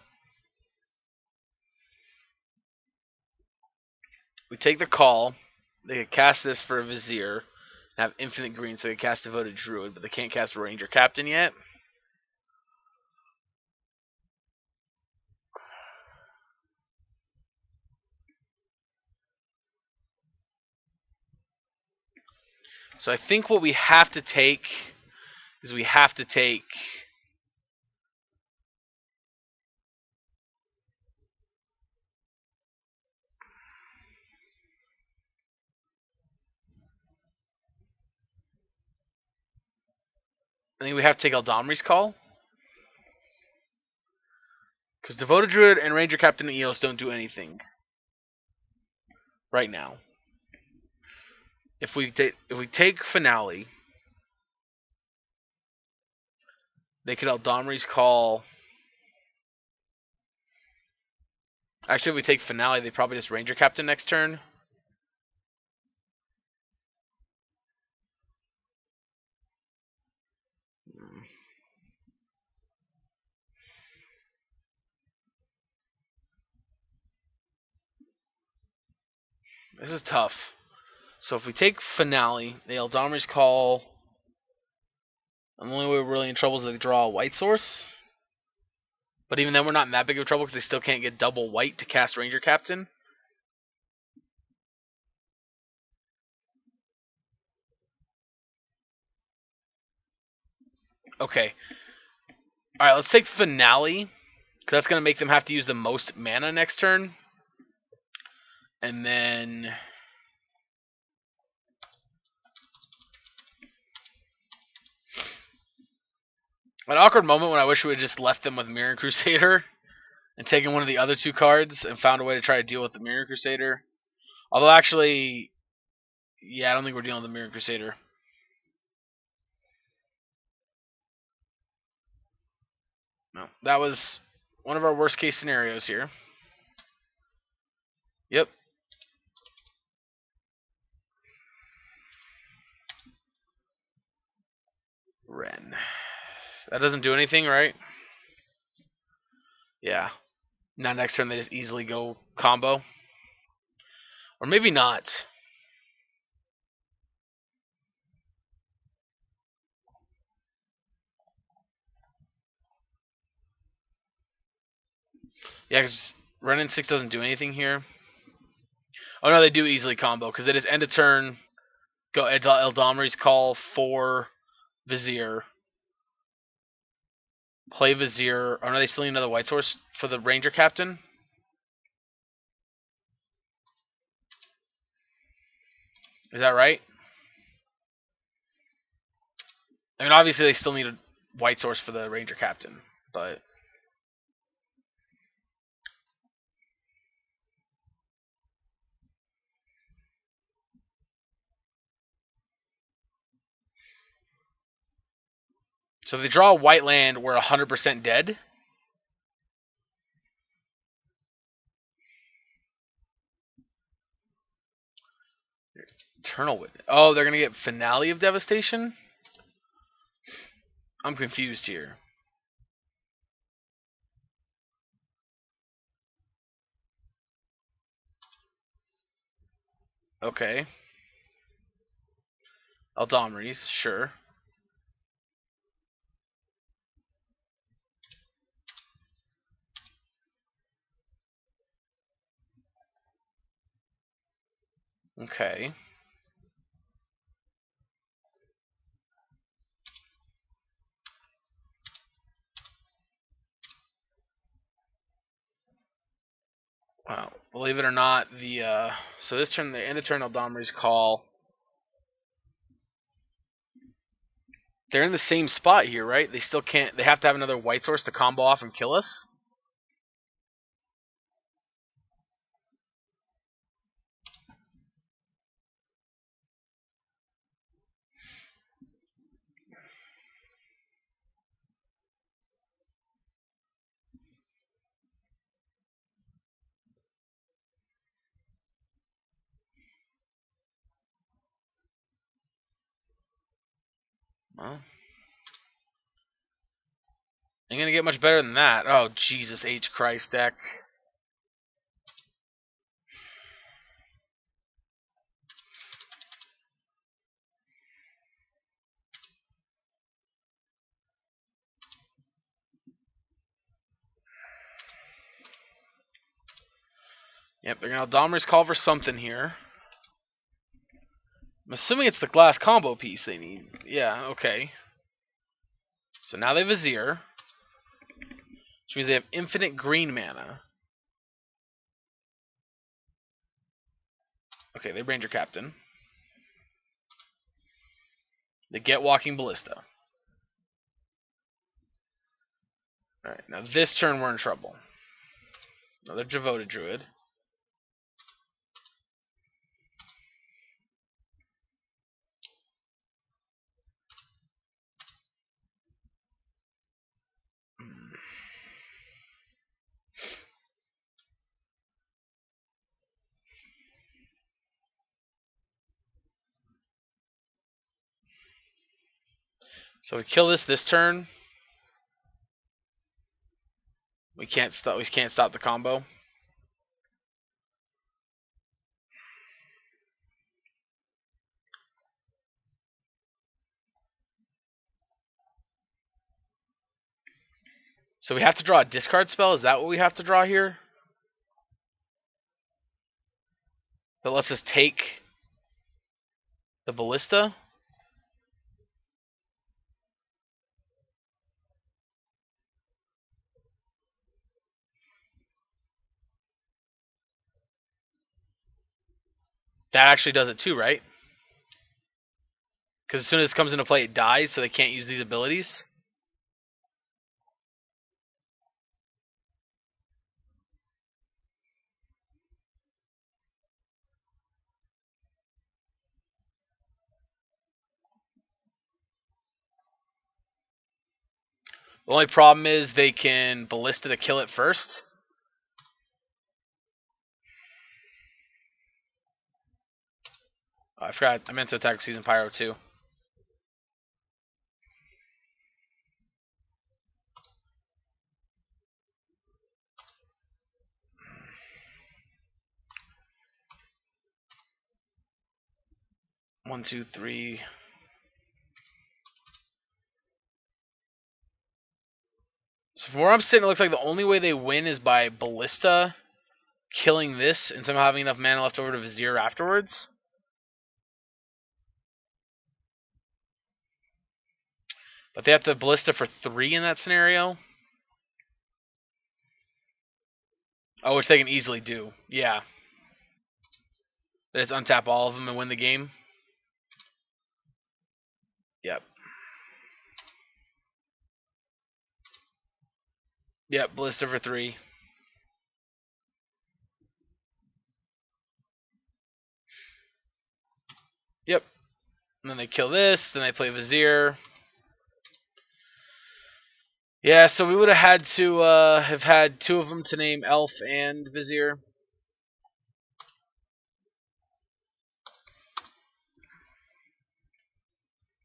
we take the call. They could cast this for a Vizier and have infinite green, so they can cast Devoted Druid, but they can't cast Ranger Captain yet. So I think what we have to take is we have to take... I think we have to take Eldamri's Call. Because Devoted Druid and Ranger Captain and Eos don't do anything right now. If we take Finale, they could Eldamri's Call. Actually, if we take Finale, they probably just Ranger Captain next turn. This is tough. So if we take Finale, the Eldamri's Call, and the only way we're really in trouble is they draw a white source. But even then, we're not in that big of trouble because they still can't get double white to cast Ranger Captain. Okay. Alright, let's take Finale, because that's going to make them have to use the most mana next turn. And then... An awkward moment when I wish we had just left them with Mirror Crusader and taken one of the other two cards and found a way to try to deal with the Mirror Crusader. Although actually, yeah, I don't think we're dealing with the Mirror Crusader. No, that was one of our worst case scenarios here. Yep. Ren. That doesn't do anything, right? Yeah. Now next turn they just easily go combo. Or maybe not. Yeah, because Renin 6 doesn't do anything here. Oh no, they do easily combo, because they just end a turn, go Eldamri's call for Vizier. Play Vizier. Oh no, they still need another white source for the Ranger Captain? Is that right? I mean, obviously they still need a white source for the Ranger Captain, but... So if they draw a white land, we're 100% dead? Eternal Witness. Oh, they're going to get Finale of Devastation? I'm confused here. Okay. Eldamri's, sure. Okay. Wow. Believe it or not, the so this turn, the end of turn Eldamri's call. They're in the same spot here, right? They still can't. They have to have another white source to combo off and kill us. Well, ain't gonna get much better than that. Oh Jesus H Christ deck. Yep, they're gonna Eldamri's call for something here. I'm assuming it's the glass combo piece they need. Yeah, okay. So now they have Vizier, which means they have infinite green mana. Okay, they Ranger Captain. They get Walking Ballista. Alright, now this turn we're in trouble. Another Devoted Druid. So we kill this turn. We can't stop the combo. So we have to draw a discard spell? Is that what we have to draw here? That lets us take the Ballista? That actually does it too, right? Because as soon as it comes into play, it dies, so they can't use these abilities. The only problem is they can Ballista to kill it first. Oh, I forgot. I meant to attack Season Pyro too. 1, 2, 3. So from where I'm sitting, it looks like the only way they win is by Ballista killing this and somehow having enough mana left over to Vizier afterwards. But they have to Ballista for 3 in that scenario. Oh, which they can easily do. Yeah. They just untap all of them and win the game. Yep. Yep, Ballista for 3. Yep. And then they kill this, then they play Vizier. Yeah, so we would have had to have had 2 of them to name Elf and Vizier.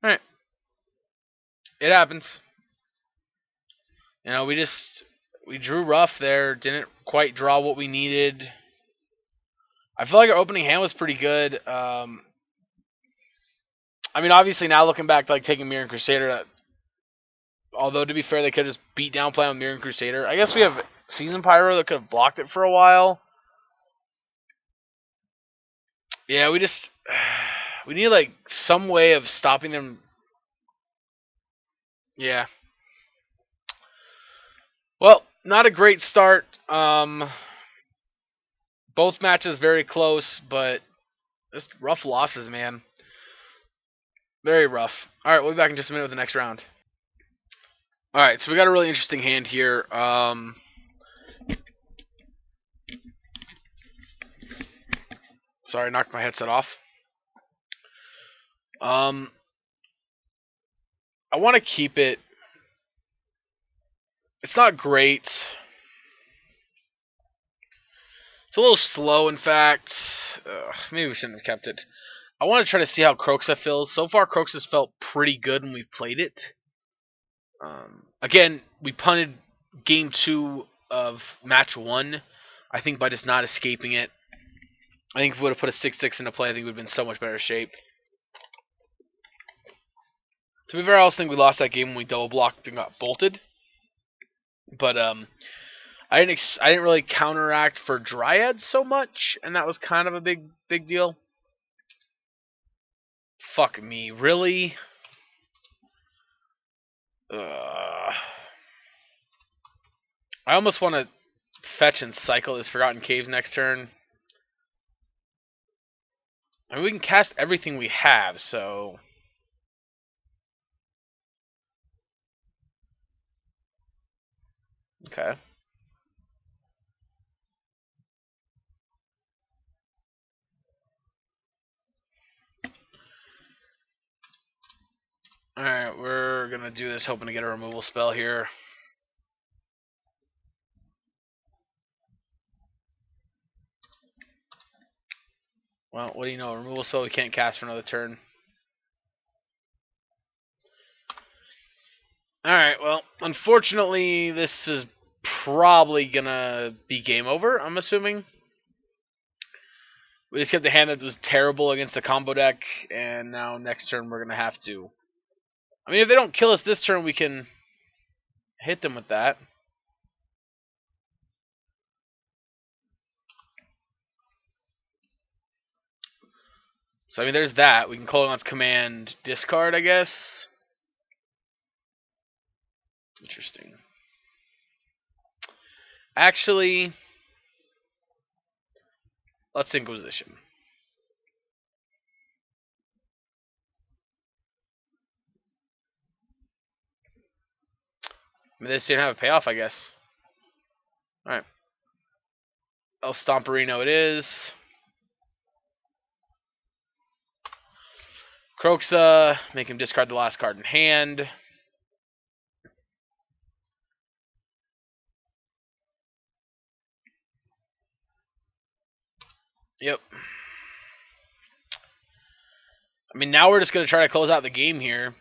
Alright. It happens. You know, we drew rough there, didn't quite draw what we needed. I feel like our opening hand was pretty good. I mean, obviously now looking back, like taking Mirror and Crusader, although to be fair, they could just beat down play on Mirror and Crusader. I guess we have Season Pyro that could have blocked it for a while. Yeah, we need like some way of stopping them. Yeah. Well, not a great start. Both matches very close, but just rough losses, man. Very rough. All right, we'll be back in just a minute with the next round. All right, so we got a really interesting hand here. Sorry, knocked my headset off. I want to keep it. It's not great. It's a little slow, in fact. Maybe we shouldn't have kept it. I want to try to see how Kroxa feels. So far, Kroxa's felt pretty good when we've played it. Again, we punted game 2 of match 1, I think, by just not escaping it. I think if we would have put a 6-6 into play, I think we would have been so much better shape. To be fair, I also think we lost that game when we double blocked and got bolted. But I didn't really counteract for Dryad so much, and that was kind of a big deal. Fuck me, really? I almost want to fetch and cycle this Forgotten Caves next turn. I mean, we can cast everything we have, so... Okay. Alright, we're gonna do this hoping to get a removal spell here. Well, what do you know? A removal spell we can't cast for another turn. Alright, well, unfortunately, this is probably gonna be game over, I'm assuming. We just kept a hand that was terrible against the combo deck, and now next turn we're gonna have to... I mean, if they don't kill us this turn, we can hit them with that. So, I mean, there's that. We can call on command discard, I guess. Interesting. Actually, let's Inquisition. I mean, this didn't have a payoff, I guess. Alright. El Stomperino it is. Kroxa, make him discard the last card in hand. Yep. I mean, now we're just going to try to close out the game here.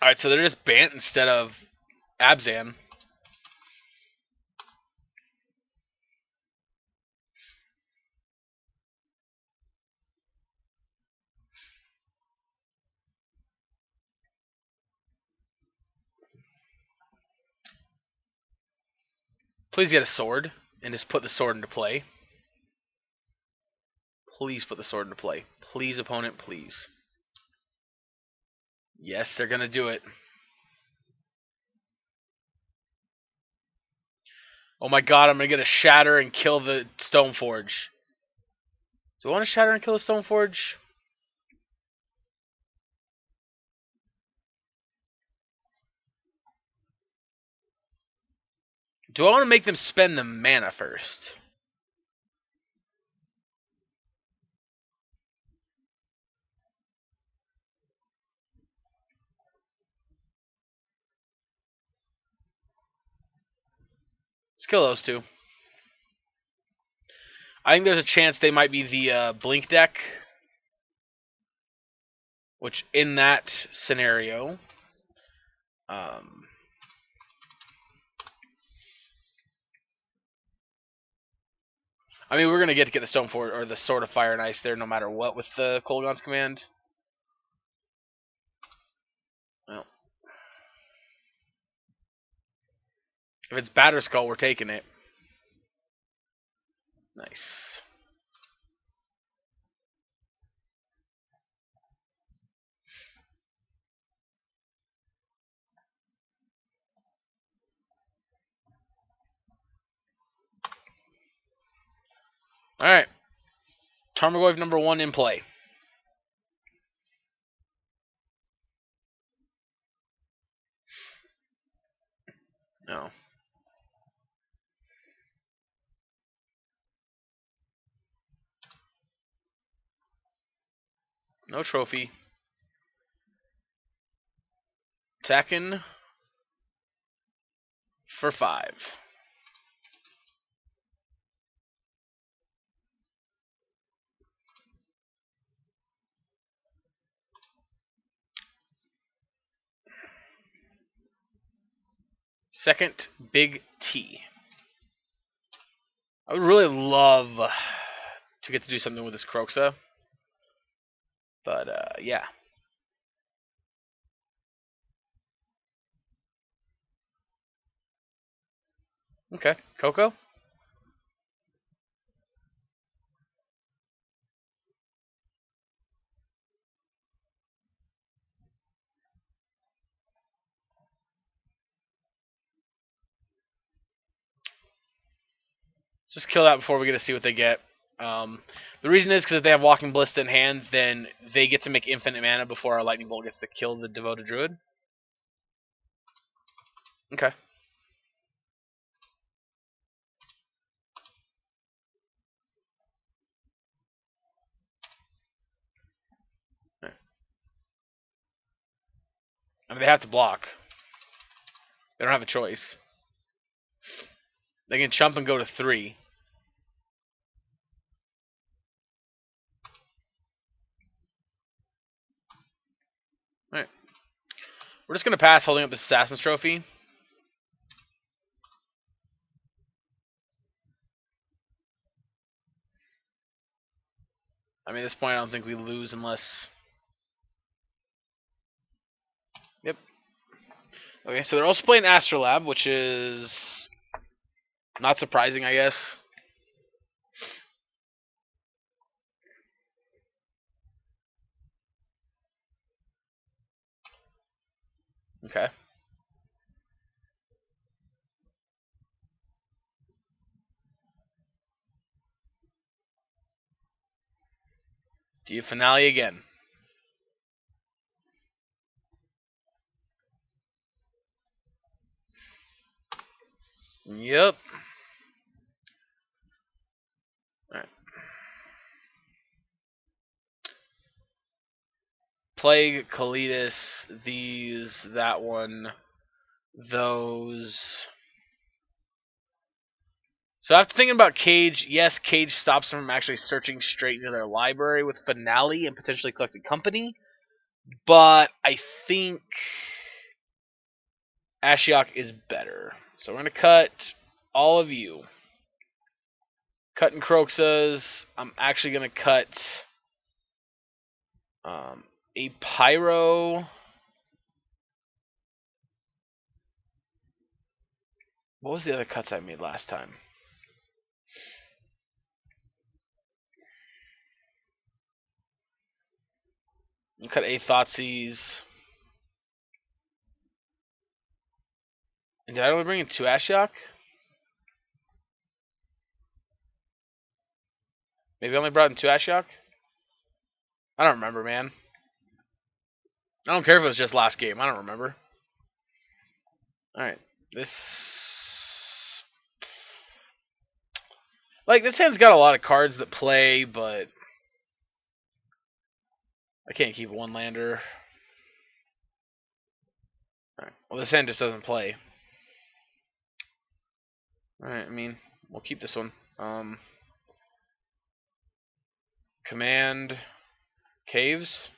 Alright, so they're just Bant instead of Abzan. Please get a sword and just put the sword into play. Please put the sword into play. Please, opponent, please. Yes, they're going to do it. Oh my god, I'm going to get a shatter and kill the Stoneforge. Do I want to shatter and kill the Stoneforge? Do I want to make them spend the mana first? Let's kill those two. I think there's a chance they might be the Blink deck. Which, in that scenario... I mean, we're going to get the Stoneforge or the Sword of Fire and Ice there no matter what with the Kolaghan's command. Well, if it's Batterskull, we're taking it. Nice. Alright. Tarmogoyf number 1 in play. No. No trophy. Attacking for 5. Second Big T. I would really love to get to do something with this Kroxa. But, yeah. Okay. Coco? Let's just kill that before we get to see what they get. The reason is because if they have Walking Ballista in hand, then they get to make infinite mana before our Lightning Bolt gets to kill the Devoted Druid. Okay. I mean, they have to block. They don't have a choice. They can chump and go to 3. Alright. We're just going to pass holding up this Assassin's Trophy. I mean, at this point, I don't think we lose unless... Yep. Okay, so they're also playing Astrolab, which is... not surprising, I guess. Okay. Do you finale again? Yep. Alright. Plague, Kalidas, these, that one, those. So after thinking about Cage, yes, Cage stops them from actually searching straight into their library with Finale and potentially collecting Company. But I think Ashiok is better. So we're going to cut all of you. Cutting Kroxas. I'm actually going to cut a Pyro. What was the other cuts I made last time? You cut a Thoughtseize. And did I only bring in 2 Ashiok? Maybe I only brought in 2 Ashiok? I don't remember, man. I don't care if it was just last game. I don't remember. Alright. This... Like, this hand's got a lot of cards that play, but... I can't keep 1 lander. Alright. Well, this hand just doesn't play. Alright, I mean, we'll keep this one. Command... Caves.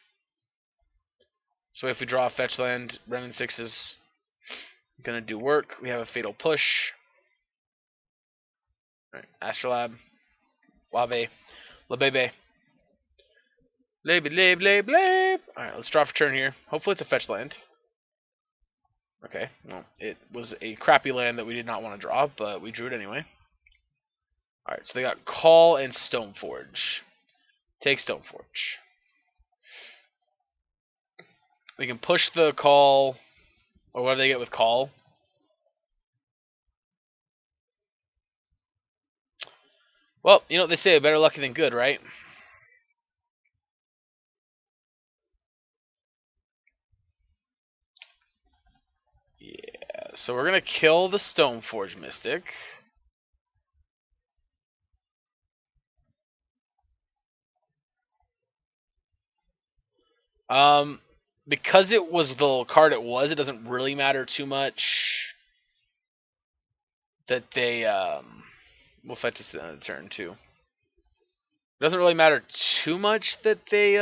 So if we draw a fetch land, Renin 6 is gonna do work. We have a Fatal Push. Alright, Astrolabe. Lave. Labebe. Alright, let's draw for turn here. Hopefully it's a fetch land. Okay, well, it was a crappy land that we did not want to draw, but we drew it anyway. Alright, so they got Call and Stoneforge. Take Stoneforge. We can push the Call, or what do they get with Call? Well, you know what they say, better lucky than good, right? Yeah, so we're going to kill the Stoneforge Mystic. Because it was the card it was, it doesn't really matter too much that they, we'll fetch this on the turn too. It doesn't really matter too much that they,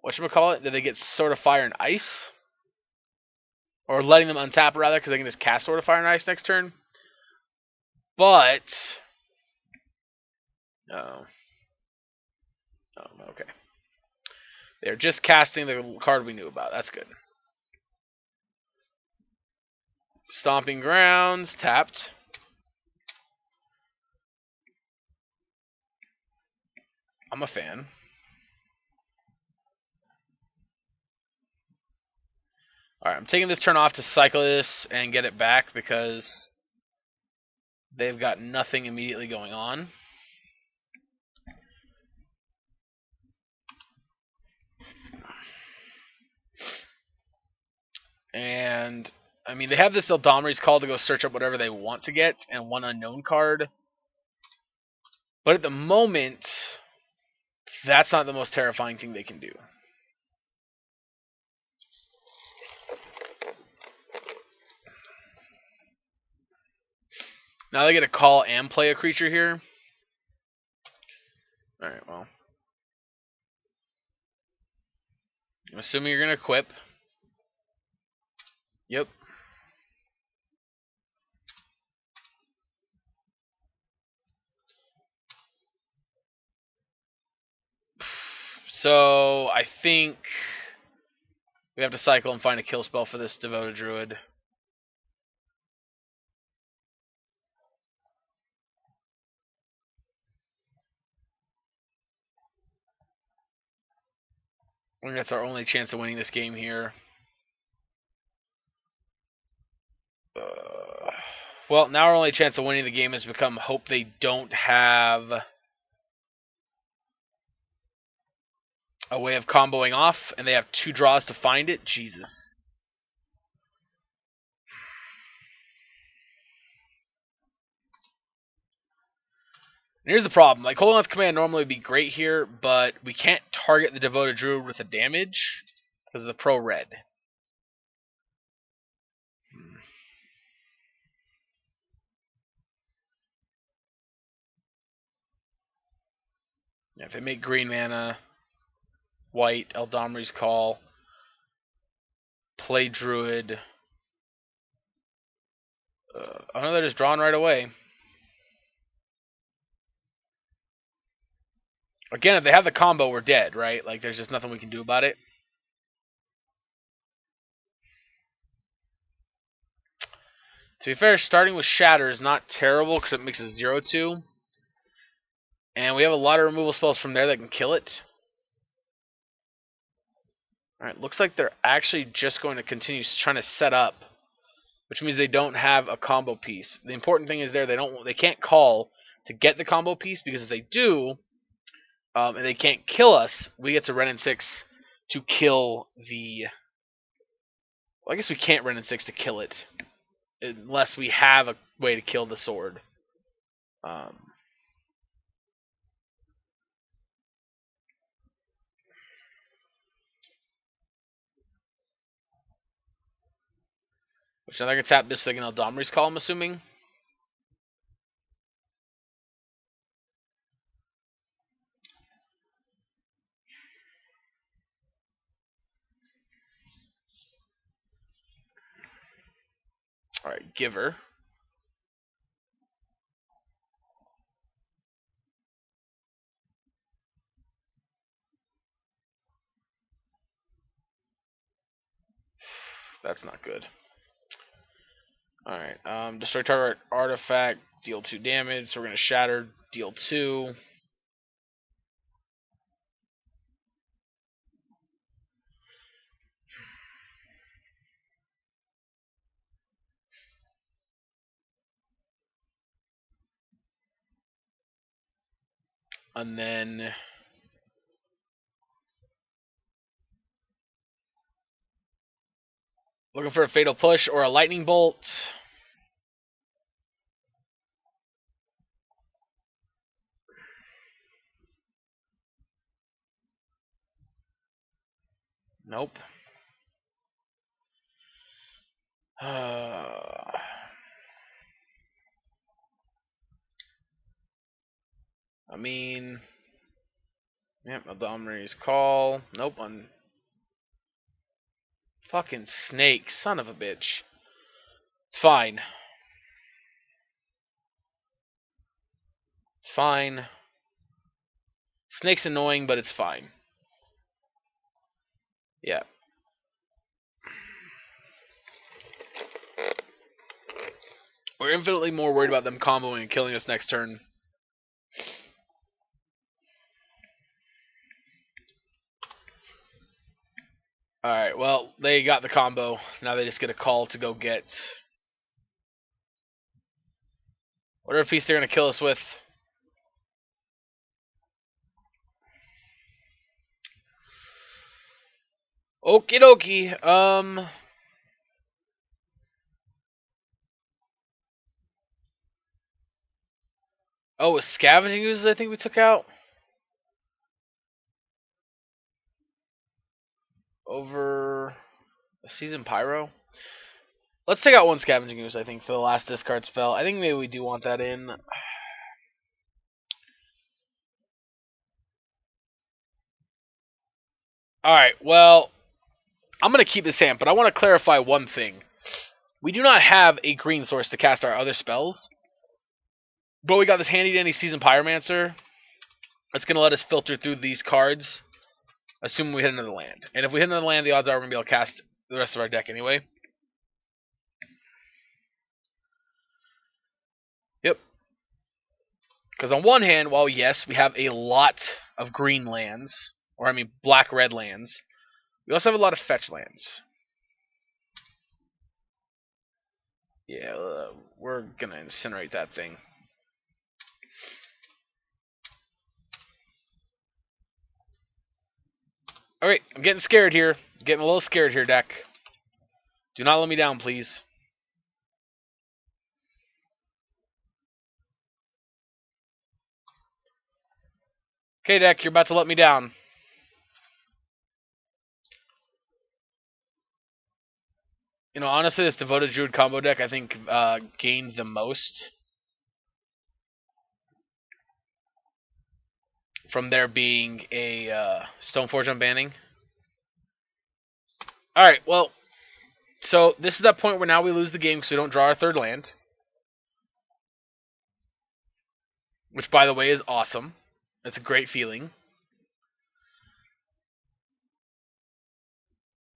whatchamacallit, that they get Sword of Fire and Ice. Or letting them untap, rather, because they can just cast Sword of Fire and Ice next turn. But, oh, okay. They're just casting the card we knew about. That's good. Stomping Grounds, tapped. I'm a fan. Alright, I'm taking this turn off to cycle this and get it back because they've got nothing immediately going on. And, I mean, they have this Eldomri's Call to go search up whatever they want to get and 1 unknown card. But at the moment, that's not the most terrifying thing they can do. Now they get to call and play a creature here. Alright, well. I'm assuming you're going to equip. Yep. So, I think we have to cycle and find a kill spell for this Devoted Druid. I think that's our only chance of winning this game here. Well, now our only chance of winning the game has become hope they don't have a way of comboing off, and they have 2 draws to find it. Jesus. And here's the problem. Like, holding on to command normally would be great here, but we can't target the Devoted Druid with the damage because of the pro red. Yeah, if they make green mana, white, Eldomri's Call, play Druid. Oh no, they're just drawn right away. Again, if they have the combo, we're dead, right? Like, there's just nothing we can do about it. To be fair, starting with Shatter is not terrible because it makes a 0/2. And we have a lot of removal spells from there that can kill it. Alright, looks like they're actually just going to continue trying to set up, which means they don't have a combo piece. The important thing is they can't call to get the combo piece, because if they do, and they can't kill us, we get to Ren and 6 to kill the... Well, I guess we can't Ren and 6 to kill it, unless we have a way to kill the sword. Which now they're going to tap this so they can Eldamri's Call, I'm assuming. Alright, Giver. That's not good. Alright, destroy target artifact, deal 2 damage, so we're going to Shatter, deal 2. And then... looking for a Fatal Push or a Lightning Bolt. Nope. I mean... Yep, Eldamri's Call. Nope, on... Fucking snake, son of a bitch. It's fine. It's fine. Snake's annoying, but it's fine. Yeah. We're infinitely more worried about them comboing and killing us next turn. Alright, well, they got the combo. Now they just get a call to go get whatever piece they're going to kill us with. Okie dokie. Oh, with Scavenging Oozes I think we took out. Over a Seasoned Pyro. Let's take out one Scavenging Ooze, I think, for the last discard spell. I think maybe we do want that in. Alright, well, I'm going to keep this hand, but I want to clarify one thing. We do not have a green source to cast our other spells, but we got this handy-dandy Seasoned Pyromancer. It's going to let us filter through these cards, assuming we hit another land. And if we hit another land, the odds are we're going to be able to cast the rest of our deck anyway. Yep. Because on one hand, while yes, we have a lot of green lands, or I mean black-red lands, we also have a lot of fetch lands. Yeah, we're going to incinerate that thing. Alright, I'm getting scared here. Getting a little scared here, deck. Do not let me down, please. Okay, deck, you're about to let me down. You know, honestly, this Devoted Druid combo deck, I think, gained the most from there being a Stoneforge unbanning. Alright, well, so this is that point where now we lose the game because we don't draw our third land. Which, by the way, is awesome. It's a great feeling.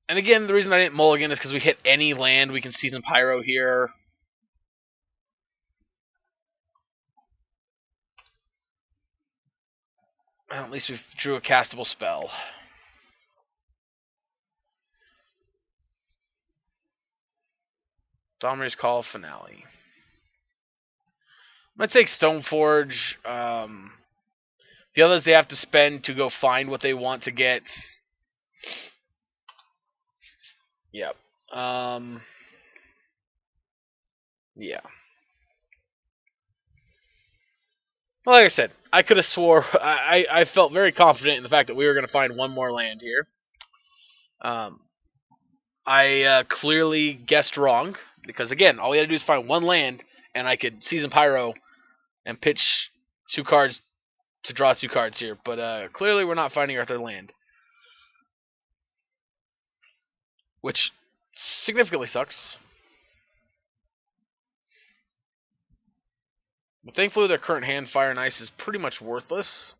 And again, the reason I didn't mulligan is because we hit any land. We can Season Pyro here. Well, at least we drew a castable spell. Dominator's Call Finale. I'm going to take Stoneforge. The others they have to spend to go find what they want to get. Yep. Yeah. Well, like I said, I could have swore I felt very confident in the fact that we were going to find one more land here. I clearly guessed wrong because again, all we had to do is find one land, and I could Season Pyro and pitch 2 cards to draw 2 cards here. But clearly, we're not finding our third land, which significantly sucks. But thankfully, their current hand, Fire and Ice, is pretty much worthless.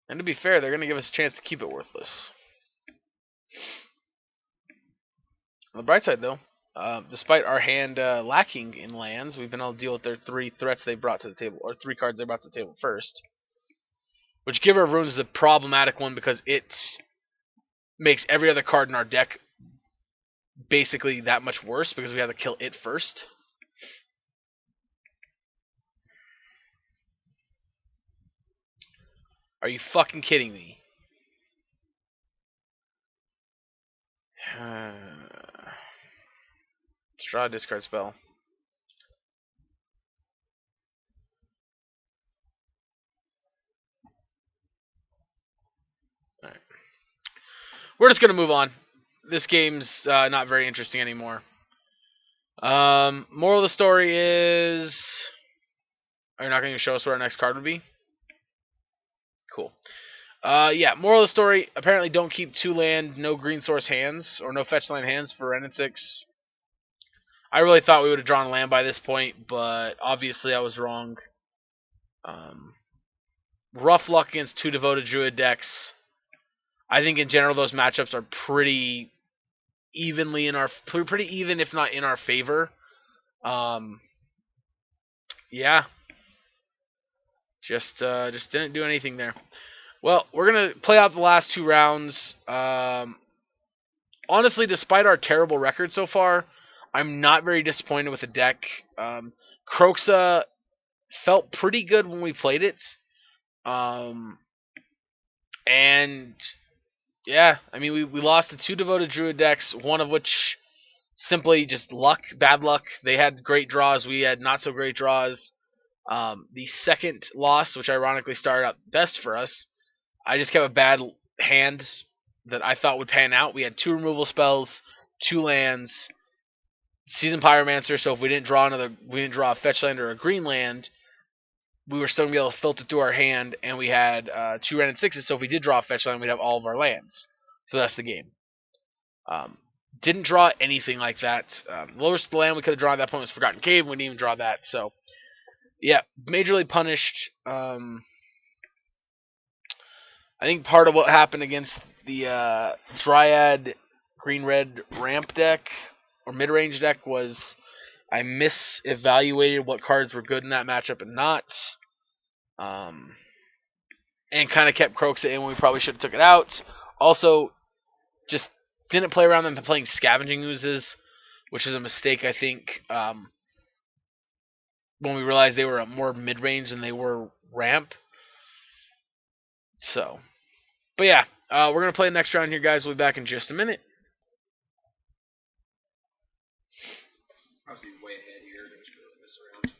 And to be fair, they're going to give us a chance to keep it worthless. On the bright side, though, despite our hand lacking in lands, we've been able to deal with their 3 threats they brought to the table, or 3 cards they brought to the table first. Which Giver of Runes is a problematic one because it makes every other card in our deck basically that much worse because we have to kill it first. Are you fucking kidding me? Let's draw a discard spell. Alright. We're just going to move on. This game's not very interesting anymore. Moral of the story is... Are you not going to show us what our next card would be? Cool. Yeah, moral of the story, apparently don't keep 2 land, no green source hands, or no fetch land hands for Ren and 6. I really thought we would have drawn land by this point, but obviously I was wrong. Rough luck against 2 Devoted Druid decks. I think in general those matchups are pretty evenly in our pretty even if not in our favor. Yeah. Just didn't do anything there. Well, we're going to play out the last 2 rounds. Honestly, despite our terrible record so far, I'm not very disappointed with the deck. Kroxa felt pretty good when we played it. And yeah, I mean, we lost to 2 Devoted Druid decks, one of which simply just luck, bad luck. They had great draws, we had not so great draws. The second loss, which ironically started out best for us, I just kept a bad hand that I thought would pan out. We had 2 removal spells, 2 lands, Season Pyromancer, so if we didn't draw a fetch land or a green land, we were still going to be able to filter through our hand, and we had 2 Ren and 6s, so if we did draw a fetch land, we'd have all of our lands. So that's the game. Didn't draw anything like that. The lowest land we could have drawn at that point was Forgotten Cave, and we didn't even draw that. So, yeah, majorly punished. I think part of what happened against the Dryad green-red ramp deck, or mid-range deck, was I misevaluated what cards were good in that matchup and not. And kind of kept Kroxa in when we probably should have took it out. Also, just didn't play around them playing Scavenging Oozes, which is a mistake, I think, when we realized they were more mid-range than they were ramp. So, but yeah, we're going to play the next round here, guys. We'll be back in just a minute. Obviously way ahead here. Don't really mess around.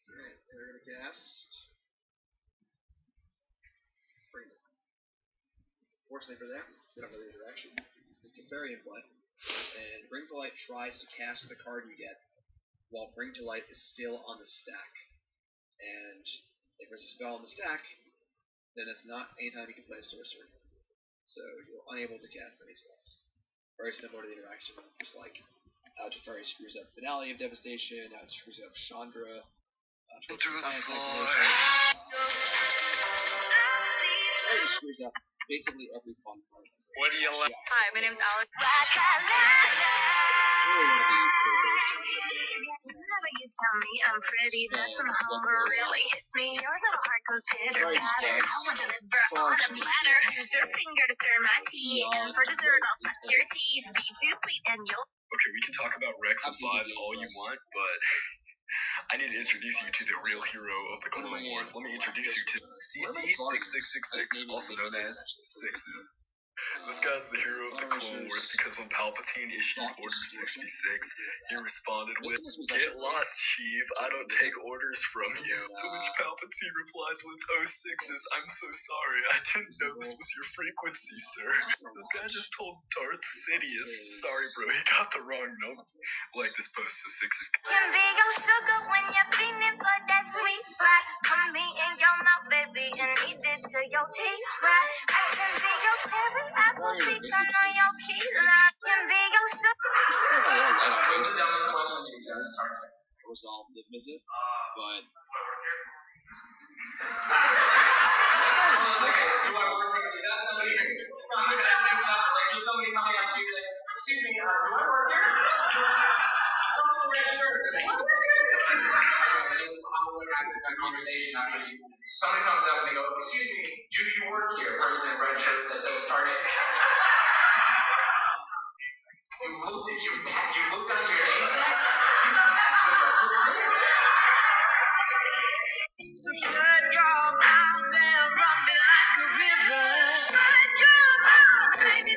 Alright, they're going to cast Bring. Fortunately for them, they don't have the interaction. It's a fairy in play. And Bring to Light tries to cast the card you get while Bring to Light is still on the stack. And if there's a spell on the stack, then it's not anytime you can play a sorcerer. So you're unable to cast any spells. Very similar to the interaction, just like how Teferi screws up Finale of Devastation, how it screws up Chandra, Through the floor. Here's basically every fun part. What do you like? Yeah. Hi, my name's Alex. Whenever you tell me I'm pretty, that's when hunger really hits me. Your little heart goes pitter patter. I want to deliver on a platter. Use your finger to stir my tea, and for dessert I'll suck your teeth. Be too sweet and you'll. Okay, we can talk about Rex and Vibes all you want, but I need to introduce you to the real hero of the Clone Wars. Let me introduce you to CC6666, also known as Sixes. This guy's the hero of the Clone Wars because when Palpatine issued Order 66, he responded with, "Get lost, Sheev, I don't take orders from you." To which Palpatine replies with, "Oh, Sixes, I'm so sorry, I didn't know this was your frequency, sir." This guy just told Darth Sidious, "Sorry bro, he got the wrong number." Like this post, so Sixes. Can be your sugar when you're feeling for that sweet spot. Come me in your mouth, baby, and eat it till your teeth rot. I can be your favorite apple, be turn on your key lock. Can be your sugar. Resolve the visit, but. Do I work here? Is that somebody? No, I'm not gonna mix up. Like, just somebody coming up to you, like, "Excuse me, do I work here?" I don't know red shirt. I'm gonna have this conversation after you. Somebody comes up and they go, "Excuse me, do you work here?" Person in red shirt that says Target. You looked on your name tag? You passive aggressive bitch. So shut your mouth and run me like a river. Shut your mouth, baby,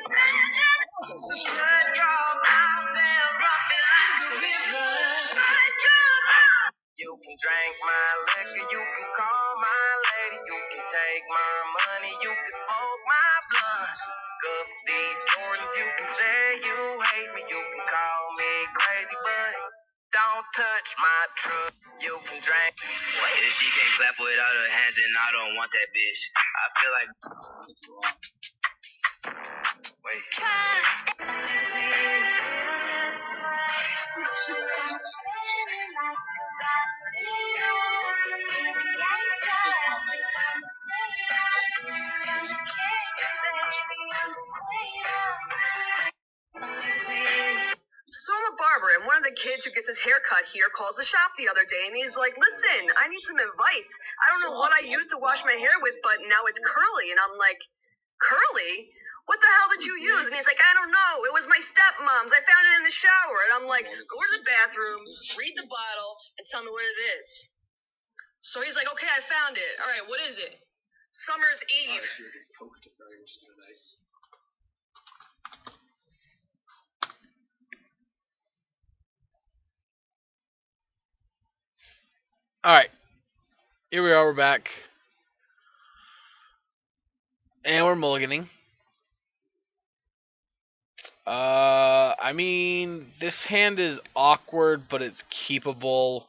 so shut your mouth and run me like a river. Shut your mouth. You can drink my liquor, you can call my lady, you can take my money, you can smoke my blunt. Scuff these Jordans, you can say you hate me, you can call me crazy, but don't touch my truck. You can drink. If she can't clap without her hands, then I don't want that bitch. I feel like. Wait. Makes me feel this way. So I'm a barber, and one of the kids who gets his hair cut here calls the shop the other day, and he's like, "Listen, I need some advice. I don't know what I used to wash my hair with, but now it's curly." And I'm like, "Curly? What the hell did you use?" And he's like, "I don't know. It was my stepmom's. I found it in the shower." And I'm like, "Go to the bathroom, read the bottle, and tell me what it is." So he's like, "Okay, I found it. All right, what is it?" "Summer's Eve." Alright. Here we are, we're back. And we're mulliganing. I mean, this hand is awkward, but it's keepable.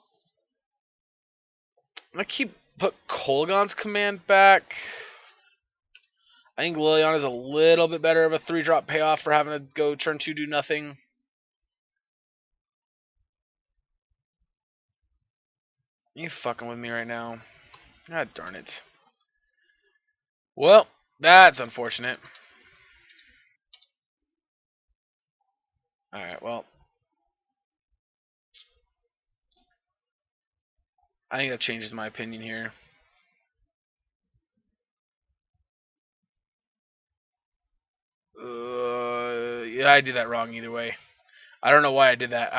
I'm gonna put Kolaghan's command back. I think Liliana is a little bit better of a 3-drop payoff for having to go turn 2, do nothing. You fucking with me right now. God darn it. Well, that's unfortunate. Alright, well. I think that changes my opinion here. Yeah, I did that wrong either way. I don't know why I did that.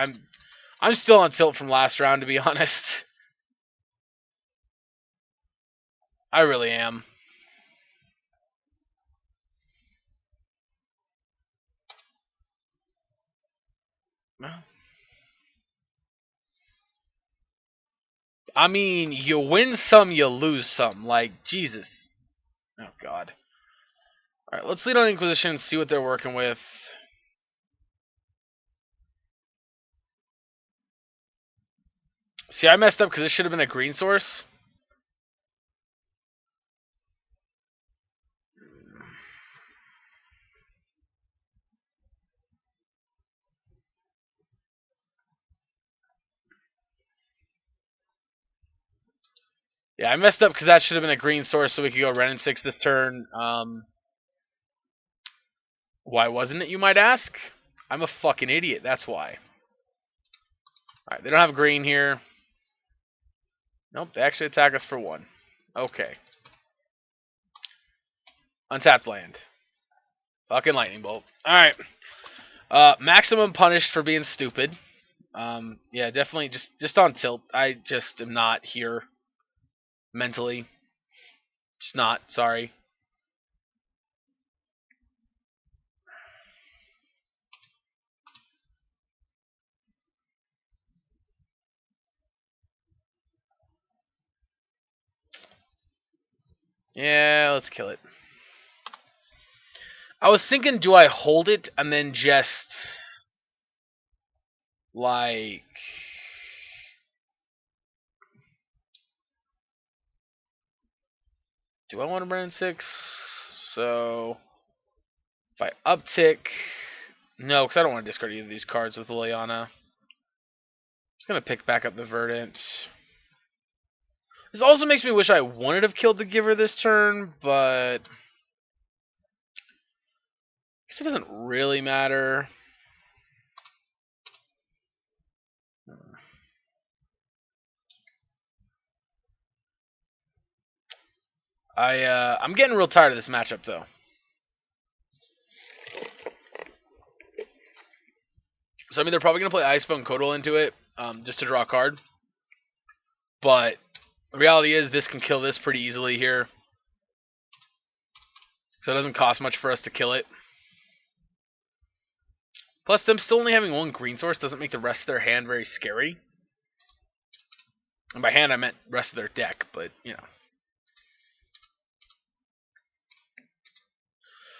I'm still on tilt from last round, to be honest. I really am. I mean, you win some, you lose some. Like, Jesus. Oh, God. Alright, let's lead on Inquisition and see what they're working with. See, I messed up because this should have been a green source. Yeah, I messed up because that should have been a green source so we could go Ren and 6 this turn. Why wasn't it, you might ask? I'm a fucking idiot, that's why. Alright, they don't have green here. Nope, they actually attack us for 1. Okay. Untapped land. Fucking lightning bolt. Alright. Maximum punished for being stupid. Yeah, definitely just on tilt. I just am not here mentally. Just not, sorry. Yeah, let's kill it. I was thinking, do I hold it and then just like do I want to burn 6? So if I uptick, no, because I don't want to discard either of these cards with Liliana. Just gonna pick back up the Verdant. This also makes me wish I wanted to have killed the Giver this turn, but I guess it doesn't really matter. I'm getting real tired of this matchup though. So I mean they're probably gonna play Icephone Codal into it, just to draw a card. But the reality is this can kill this pretty easily here. So it doesn't cost much for us to kill it. Plus, them still only having 1 green source doesn't make the rest of their hand very scary. And by hand, I meant rest of their deck, but, you know.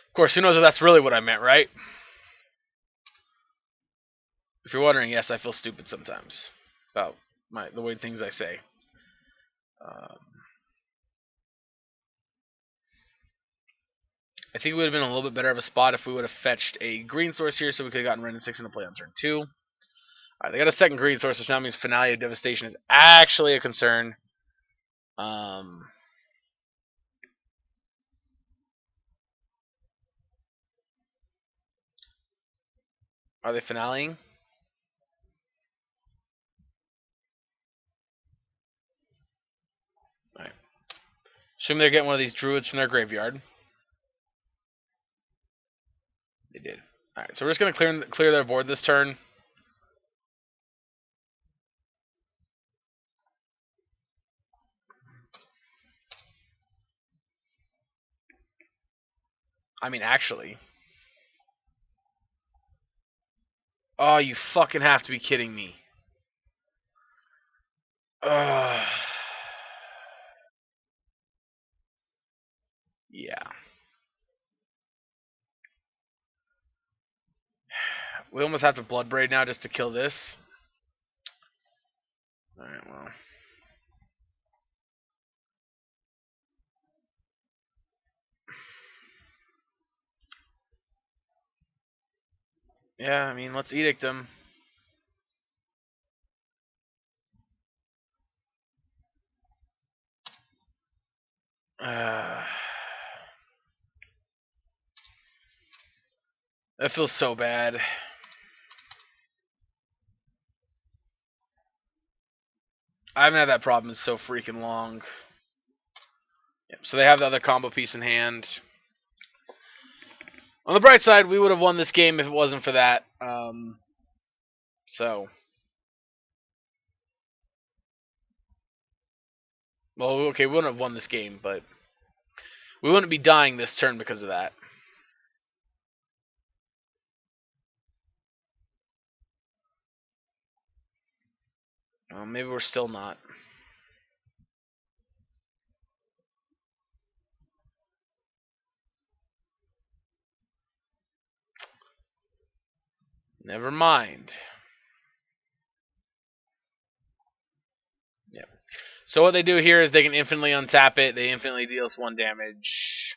Of course, who knows if that's really what I meant, right? If you're wondering, yes, I feel stupid sometimes about the weird things I say. I think it would have been a little bit better of a spot if we would have fetched a green source here so we could have gotten Ren and 6 into play on turn 2. Alright, they got a second green source, which now means Finale of Devastation is actually a concern. Are they finaleing? Alright. Assume they're getting one of these druids from their graveyard. They did. Alright, so we're just going to clear their board this turn. I mean, actually. Oh, you fucking have to be kidding me. Yeah. We almost have to Bloodbraid now just to kill this. Alright, well. Yeah, I mean, let's Edict him. That feels so bad. I haven't had that problem in so freaking long. Yep, so they have the other combo piece in hand. On the bright side, we would have won this game if it wasn't for that. Well, okay, we wouldn't have won this game, but we wouldn't be dying this turn because of that. Well, maybe we're still not. Never mind. Yep. So what they do here is they can infinitely untap it. They infinitely deals 1 damage.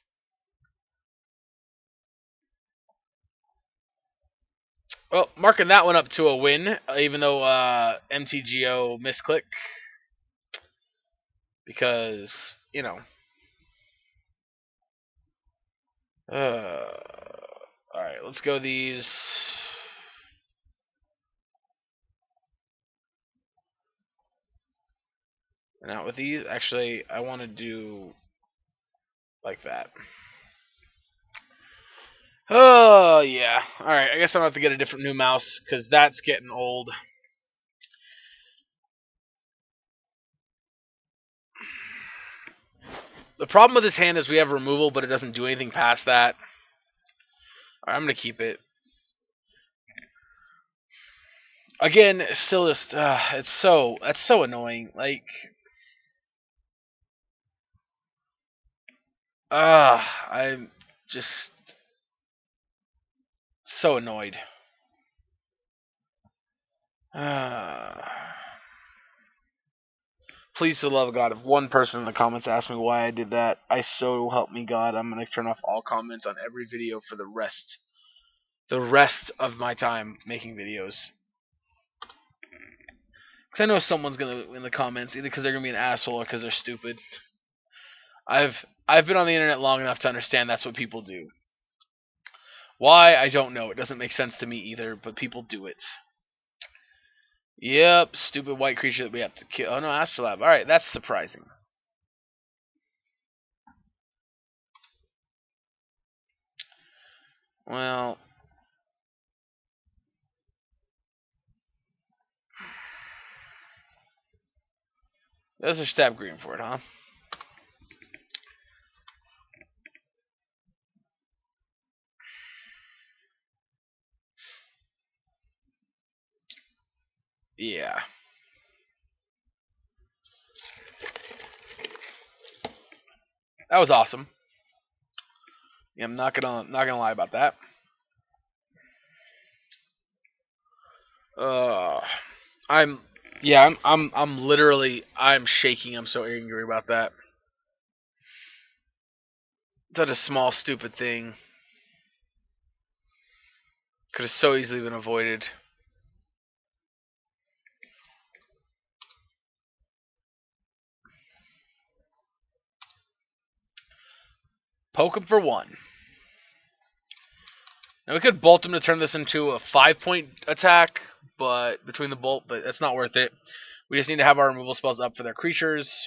Well, marking that one up to a win, even though MTGO misclick. because, you know. Alright, let's go these. And out with these. Actually, I want to do like that. Oh, yeah. Alright, I guess I'm going to have to get a different new mouse, because that's getting old. The problem with this hand is we have removal, but it doesn't do anything past that. Alright, I'm going to keep it. Again, still just, that's so annoying. Like, I'm just so annoyed. Please, for the love of God, if one person in the comments asks me why I did that, I so help me God, I'm going to turn off all comments on every video for the rest of my time making videos. Because I know someone's going to in the comments, either because they're going to be an asshole or because they're stupid. I've been on the internet long enough to understand that's what people do. Why? I don't know. It doesn't make sense to me either, but people do it. Yep, stupid white creature that we have to kill. Oh no, Astrolab. Alright, that's surprising. Well, there's a stab green for it, huh? Yeah. That was awesome. Yeah, I'm not gonna lie about that. I'm literally shaking. I'm so angry about that. Such a small stupid thing. Could have so easily been avoided. Poke him for 1. Now we could bolt him to turn this into a 5-point attack, but between the bolt, but that's not worth it. We just need to have our removal spells up for their creatures.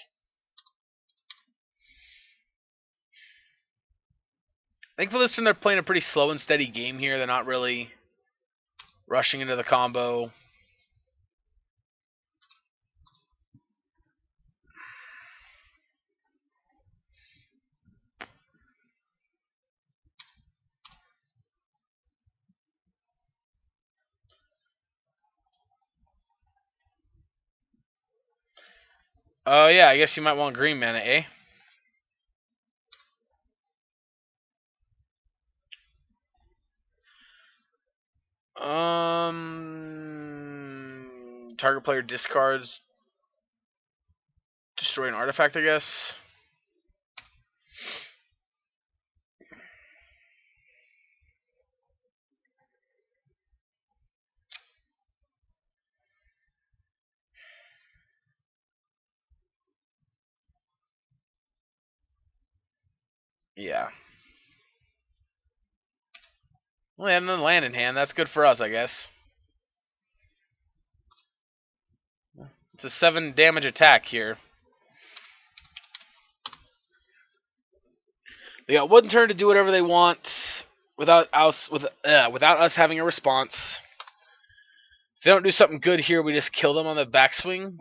I think for this turn they're playing a pretty slow and steady game here. They're not really rushing into the combo. Oh yeah, I guess you might want green mana, eh? Target player discards, destroy an artifact, I guess. Yeah. Well, they had another land in hand. That's good for us, I guess. It's a 7 damage attack here. They got 1 turn to do whatever they want without us having a response. If they don't do something good here, we just kill them on the backswing.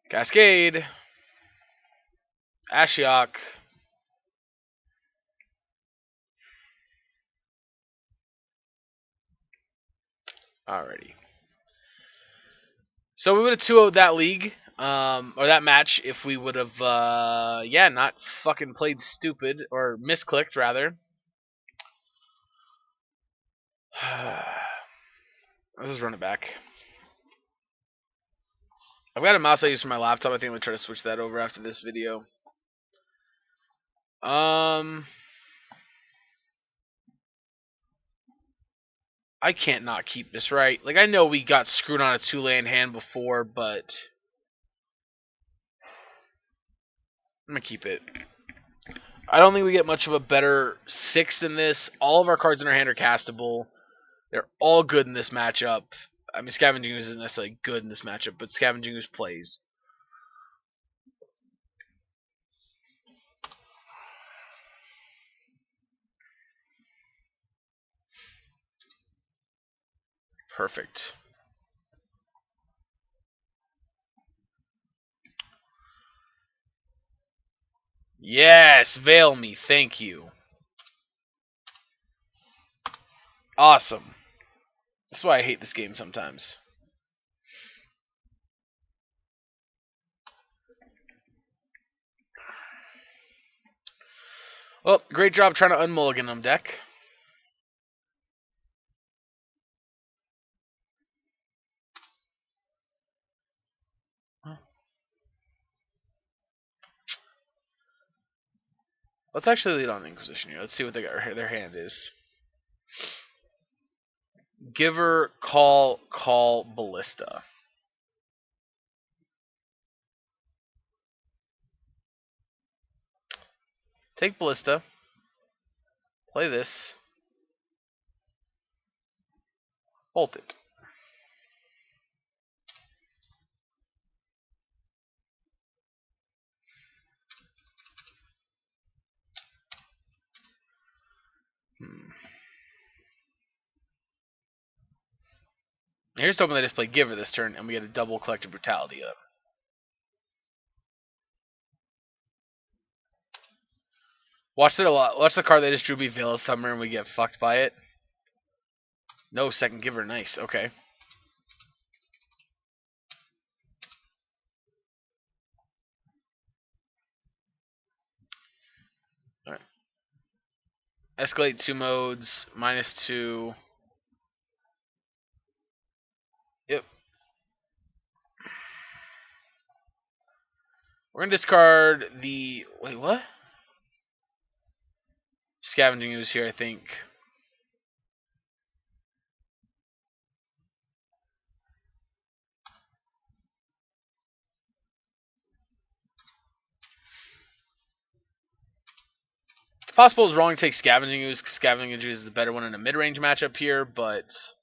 Cascade. Ashiok. Alrighty. So we would have 2-0'd that league, or that match, if we would have, not fucking played stupid, or misclicked, rather. Let's just run it back. I've got a mouse I use for my laptop. I think I'm going to try to switch that over after this video. I can't not keep this, right? Like, I know we got screwed on a 2-land hand before, but I'm gonna keep it. I don't think we get much of a better 6 than this. All of our cards in our hand are castable. They're all good in this matchup. I mean, Scavenging Ooze isn't necessarily good in this matchup, but Scavenging Ooze plays. Perfect. Yes, Veil me. Thank you. Awesome. That's why I hate this game sometimes. Well, great job trying to unmulligan them, deck. Let's actually lead on Inquisition here. Let's see what their hand is. Giver, call, Ballista. Take Ballista. Play this. Bolt it. Here's hoping they just play Giver this turn, and we get a double Collective Brutality up. Watch the card they just drew be Veil of Summer, and we get fucked by it. No, second Giver. Nice. Okay. All right. Escalate 2 modes. -2. Yep. We're gonna discard the... Wait, what? Scavenging Ooze here, I think. It's possible it's wrong to take Scavenging Ooze, because Scavenging Ooze is the better one in a mid-range matchup here, but...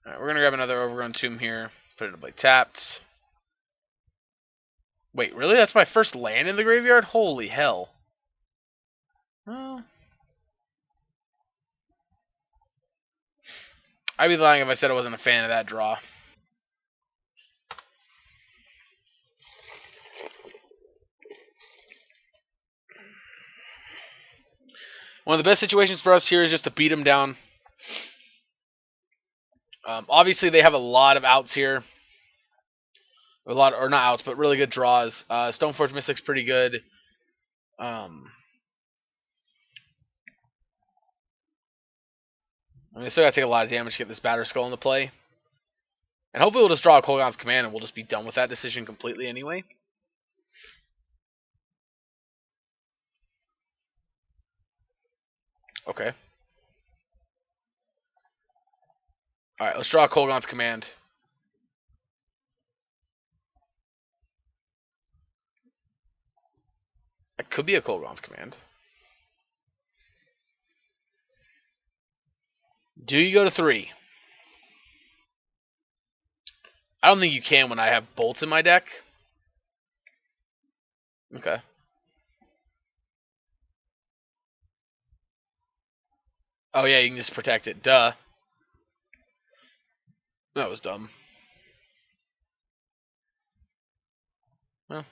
Alright, we're gonna grab another Overgrown Tomb here. Put it into play tapped. Wait, really? That's my first land in the graveyard? Holy hell. Well, I'd be lying if I said I wasn't a fan of that draw. One of the best situations for us here is just to beat them down. Obviously, they have a lot of outs here. Or not outs, but really good draws. Stoneforge Mystic's pretty good. I mean, they still gotta take a lot of damage to get this Batter Skull into play. And hopefully we'll just draw a Kolaghan's Command and we'll just be done with that decision completely anyway. Okay. Alright, let's draw a Kolaghan's Command. It could be a Kolaghan's Command. Do you go to 3? I don't think you can when I have bolts in my deck. Okay. Oh yeah, you can just protect it. Duh. That was dumb. Well.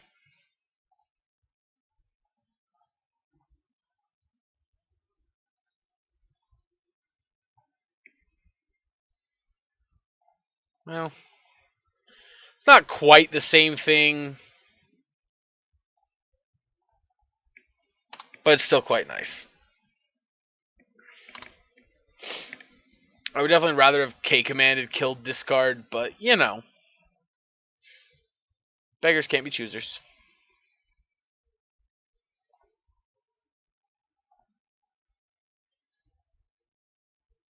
Well. It's not quite the same thing. But it's still quite nice. I would definitely rather have K commanded, killed, discard, but you know, beggars can't be choosers.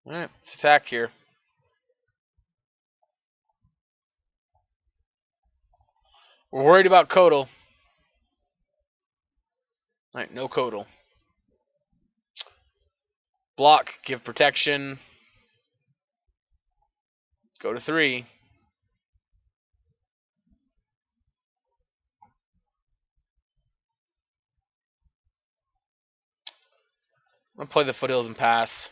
All right, let's attack here. We're worried about Codal. All right, no Codal. Block, give protection. Go to 3. I'm going to play the Foothills and pass.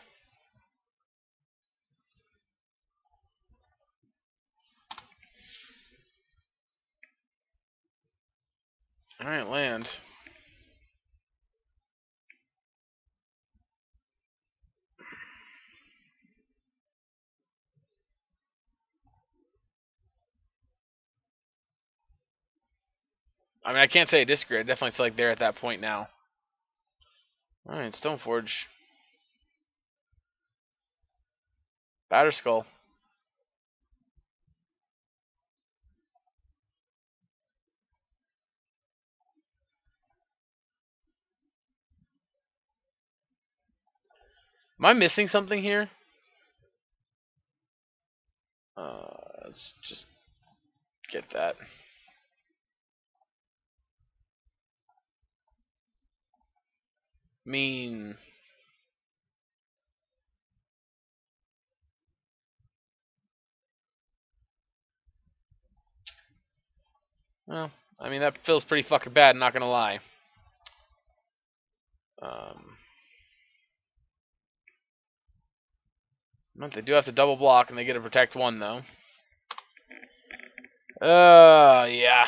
Alright, land. I mean, I can't say I disagree. I definitely feel like they're at that point now. Alright, Stoneforge. Batterskull. Am I missing something here? Let's just get that. Mean. Well, I mean, that feels pretty fucking bad, not gonna lie. They do have to double block, and they get to protect 1, though. Yeah.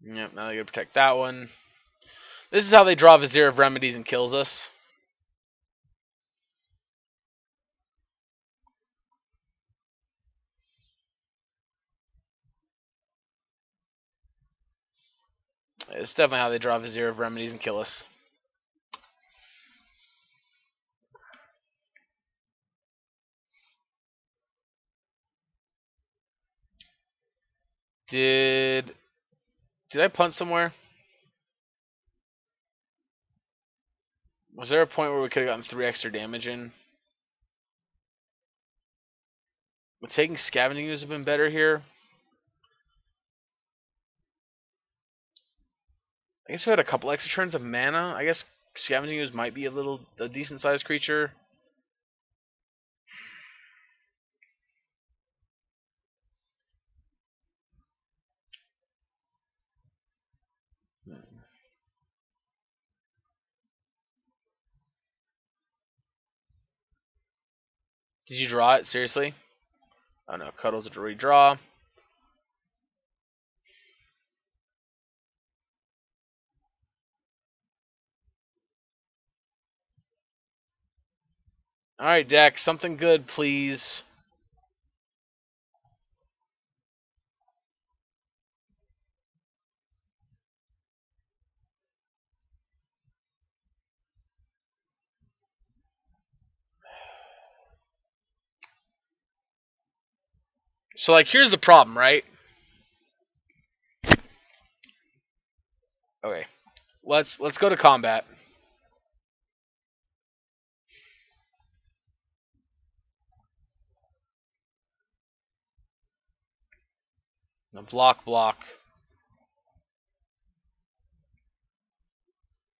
Yep, now they gotta protect that one. This is how they draw Vizier of Remedies and kills us. It's definitely how they draw Vizier of Remedies and kill us. Did I punt somewhere? Was there a point where we could have gotten 3 extra damage in? Would taking Scavenging Ooze have been better here? I guess we had a couple extra turns of mana. I guess Scavenging Ooze might be a decent sized creature. Did you draw it? Seriously? Oh no, Cuddle to redraw. Alright, deck, something good, please. So, like, here's the problem, right? Okay. Let's go to combat. Now block.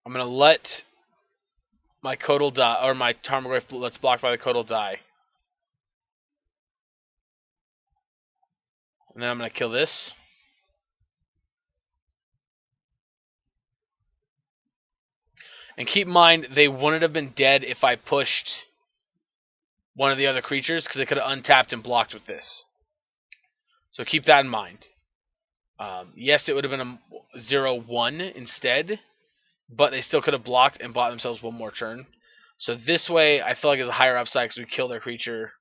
I'm gonna let my Codal die, or my Tarmogoyf that's blocked by the Codal die. And then I'm gonna kill this. And keep in mind, they wouldn't have been dead if I pushed one of the other creatures, because they could have untapped and blocked with this. So keep that in mind. Yes, it would have been a 0-1 instead, but they still could have blocked and bought themselves one more turn. So this way, I feel like it's a higher upside because we kill their creature.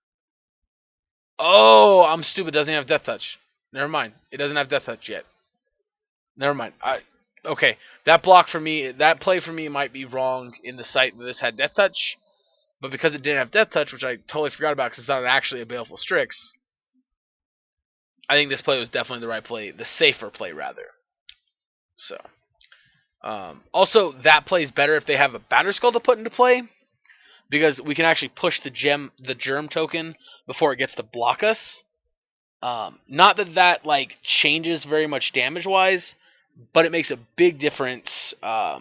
Oh, I'm stupid. It doesn't have Death Touch. Never mind. It doesn't have Death Touch yet. Never mind. Okay, that block for me, that play for me might be wrong in the site that this had Death Touch, but because it didn't have Death Touch, which I totally forgot about because it's not actually a Baleful Strix, I think this play was definitely the right play, the safer play rather. So, also that plays better if they have a Batterskull to put into play, because we can actually push the germ token before it gets to block us. Not that that like changes very much damage wise, but it makes a big difference. I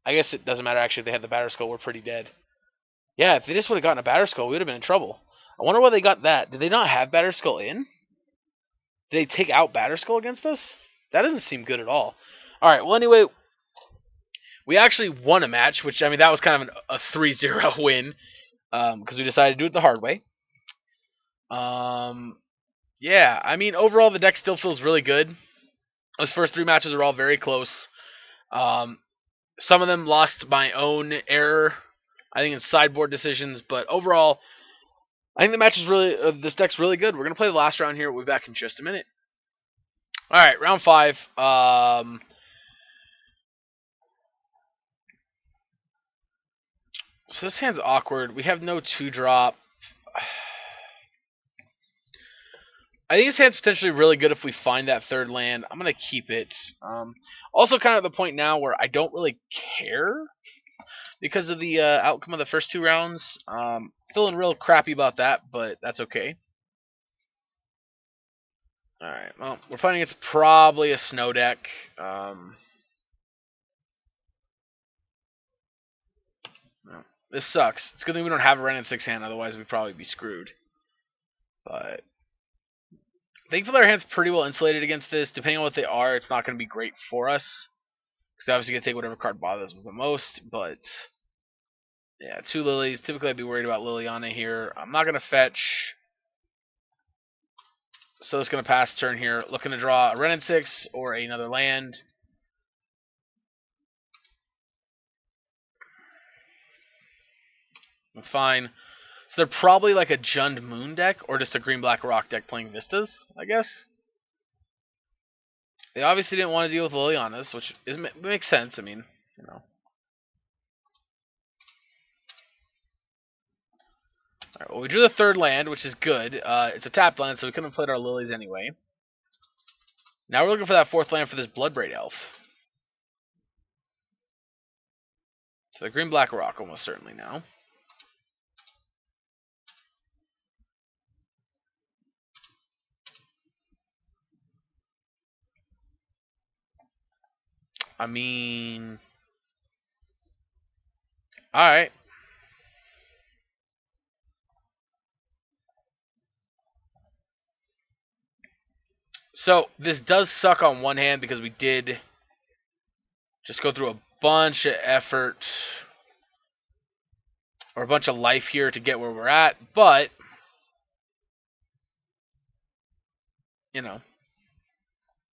guess it doesn't matter actually if they had the Batterskull, we're pretty dead. Yeah, if they just would have gotten a Batterskull, we would have been in trouble. I wonder why they got that. Did they not have Batterskull in? Did they take out Batterskull against us? That doesn't seem good at all. Alright, well anyway, we actually won a match, which, I mean, that was kind of a 3-0 win, because we decided to do it the hard way. Yeah, I mean, overall the deck still feels really good. Those first 3 matches are all very close. Some of them lost my own error, I think in sideboard decisions, but overall, I think the match is really, this deck's really good. We're going to play the last round here. We'll be back in just a minute. Alright, round 5. So this hand's awkward. We have no 2-drop. I think this hand's potentially really good if we find that third land. I'm going to keep it. Also kind of at the point now where I don't really care because of the outcome of the first 2 rounds. Feeling real crappy about that, but that's okay. Alright, well, we're finding it's probably a snow deck. This sucks. It's good that we don't have a Ren in 6 hand, otherwise we'd probably be screwed. But thankfully our hand's pretty well insulated against this. Depending on what they are, it's not going to be great for us. Because they're obviously going to take whatever card bothers them the most. But yeah, 2 Lilies. Typically I'd be worried about Liliana here. I'm not going to fetch. So it's going to pass turn here. Looking to draw a Ren in 6 or another land. That's fine. So they're probably like a Jund Moon deck or just a green-black rock deck playing Vistas, I guess. They obviously didn't want to deal with Lilianas, which makes sense. I mean, you know. Alright, well, we drew the third land, which is good. It's a tapped land, so we couldn't have played our Lilies anyway. Now we're looking for that 4th land for this Bloodbraid Elf. So the green-black rock almost certainly now. I mean, alright. So this does suck on one hand because we did just go through a bunch of effort or a bunch of life here to get where we're at, but you know,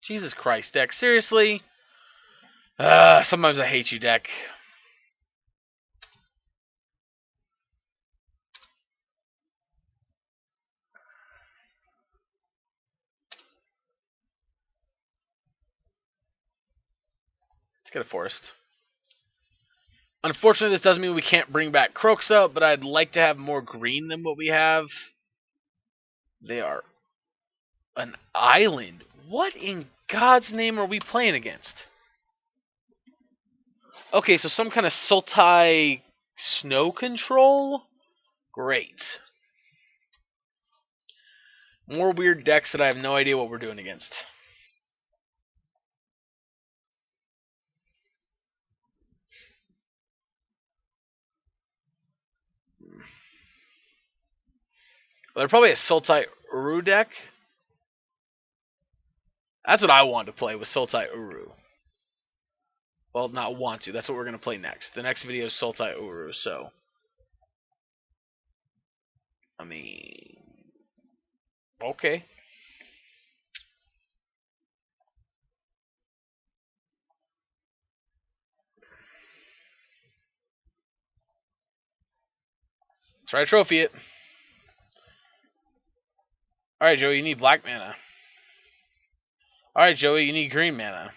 Jesus Christ, deck, seriously? Sometimes I hate you, deck. Let's get a forest. Unfortunately, this doesn't mean we can't bring back Kroxa, but I'd like to have more green than what we have. They are an island. What in God's name are we playing against? Okay, so some kind of Sultai snow control? Great. More weird decks that I have no idea what we're doing against. Well, they're probably a Sultai Uru deck. That's what I wanted to play with Sultai Uru. Well, not want to. That's what we're going to play next. The next video is Sultai Uru, so. I mean. Okay. Try to trophy it. Alright, Joe, you need black mana. Alright, Joey, you need green mana.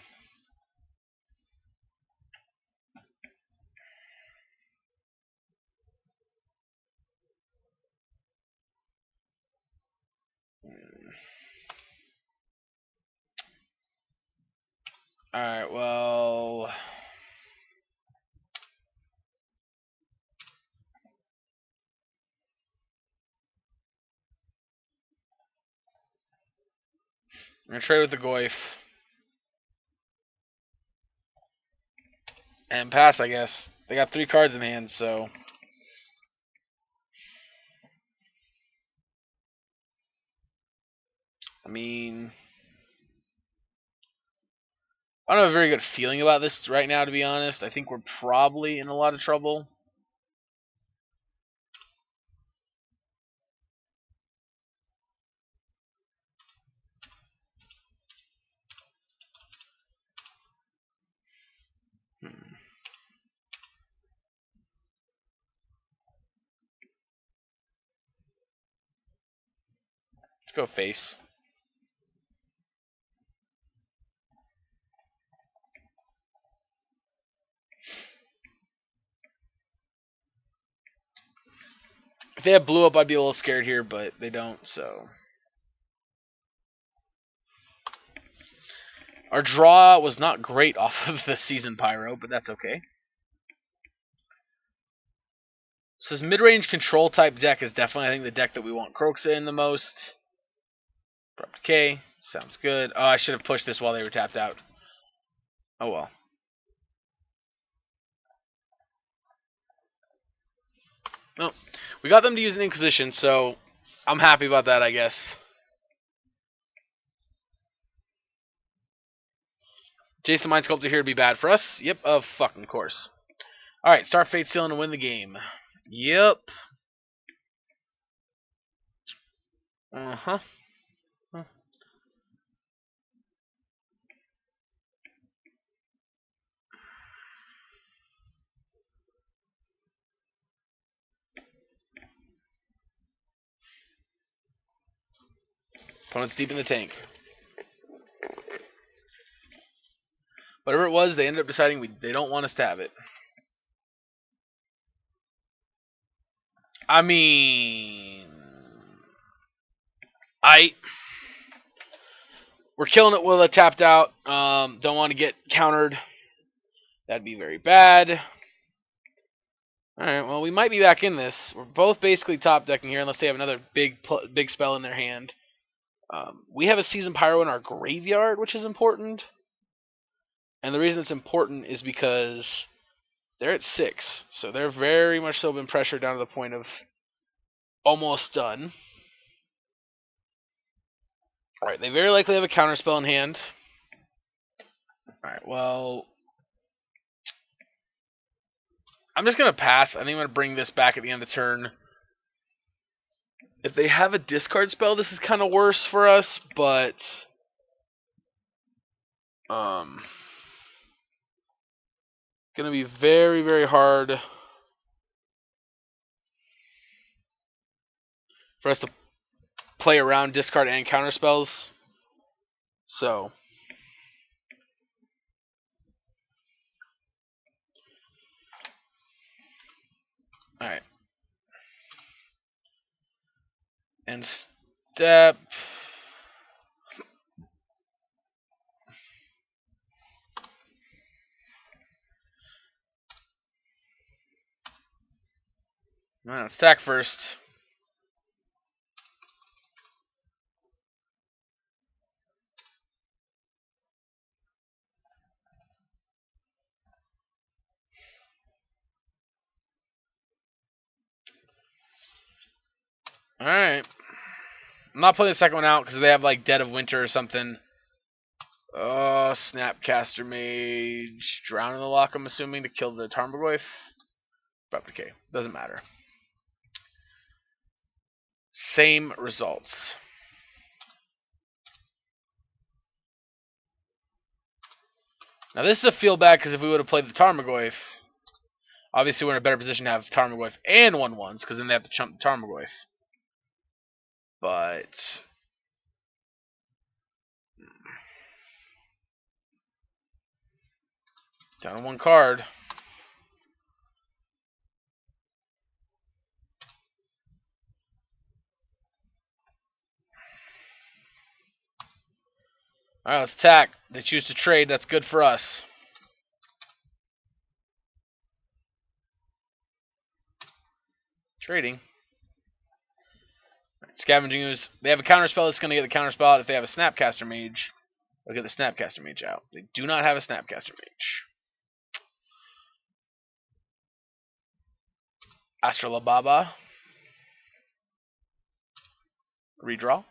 Alright, well... I'm going to trade with the Goyf. And pass, I guess. They got 3 cards in hand, so... I mean... I don't have a very good feeling about this right now, to be honest. I think we're probably in a lot of trouble. Let's go face. If they had blue up, I'd be a little scared here, but they don't, so... Our draw was not great off of the Season Pyro, but that's okay. So this mid-range control type deck is definitely, I think, the deck that we want Kroxa in the most. Prop decay. Sounds good. Oh, I should have pushed this while they were tapped out. Oh well. Well, we got them to use an Inquisition, so I'm happy about that, I guess. Jason Mind Sculptor here to be bad for us. Yep, of fucking course. Alright, start Fate Sealing to win the game. Yep. Uh-huh. Opponent's deep in the tank. Whatever it was, they ended up deciding they don't want us to have it. I mean... We're killing it with a tapped out. Don't want to get countered. That'd be very bad. Alright, well, we might be back in this. We're both basically top decking here, unless they have another big spell in their hand. We have a Season Pyro in our graveyard, which is important. And the reason it's important is because they're at 6. So they're very much so been pressured down to the point of almost done. Alright, they very likely have a counterspell in hand. Alright, well... I'm just going to pass. I think I'm going to bring this back at the end of the turn. If they have a discard spell, this is kind of worse for us, but... Going to be very, very hard for us to play around discard and counter spells. So... Alright. And step... Alright, stack first. Alright. I'm not playing the second one out because they have like Dead of Winter or something. Oh, Snapcaster Mage. Drown in the Lock, I'm assuming, to kill the Tarmogoyf. Prop decay. Doesn't matter. Same results. Now this is a feel bad because if we would have played the Tarmogoyf, obviously we're in a better position to have Tarmogoyf and 1/1s because then they have to chump the Tarmogoyf. But Down to 1 card. Alright, let's attack. They choose to trade. That's good for us. Trading. Right, Scavenging Ooze. They have a counterspell that's going to get the counterspell out. If they have a Snapcaster Mage, they'll get the Snapcaster Mage out. They do not have a Snapcaster Mage. Astrolababa. Redraw.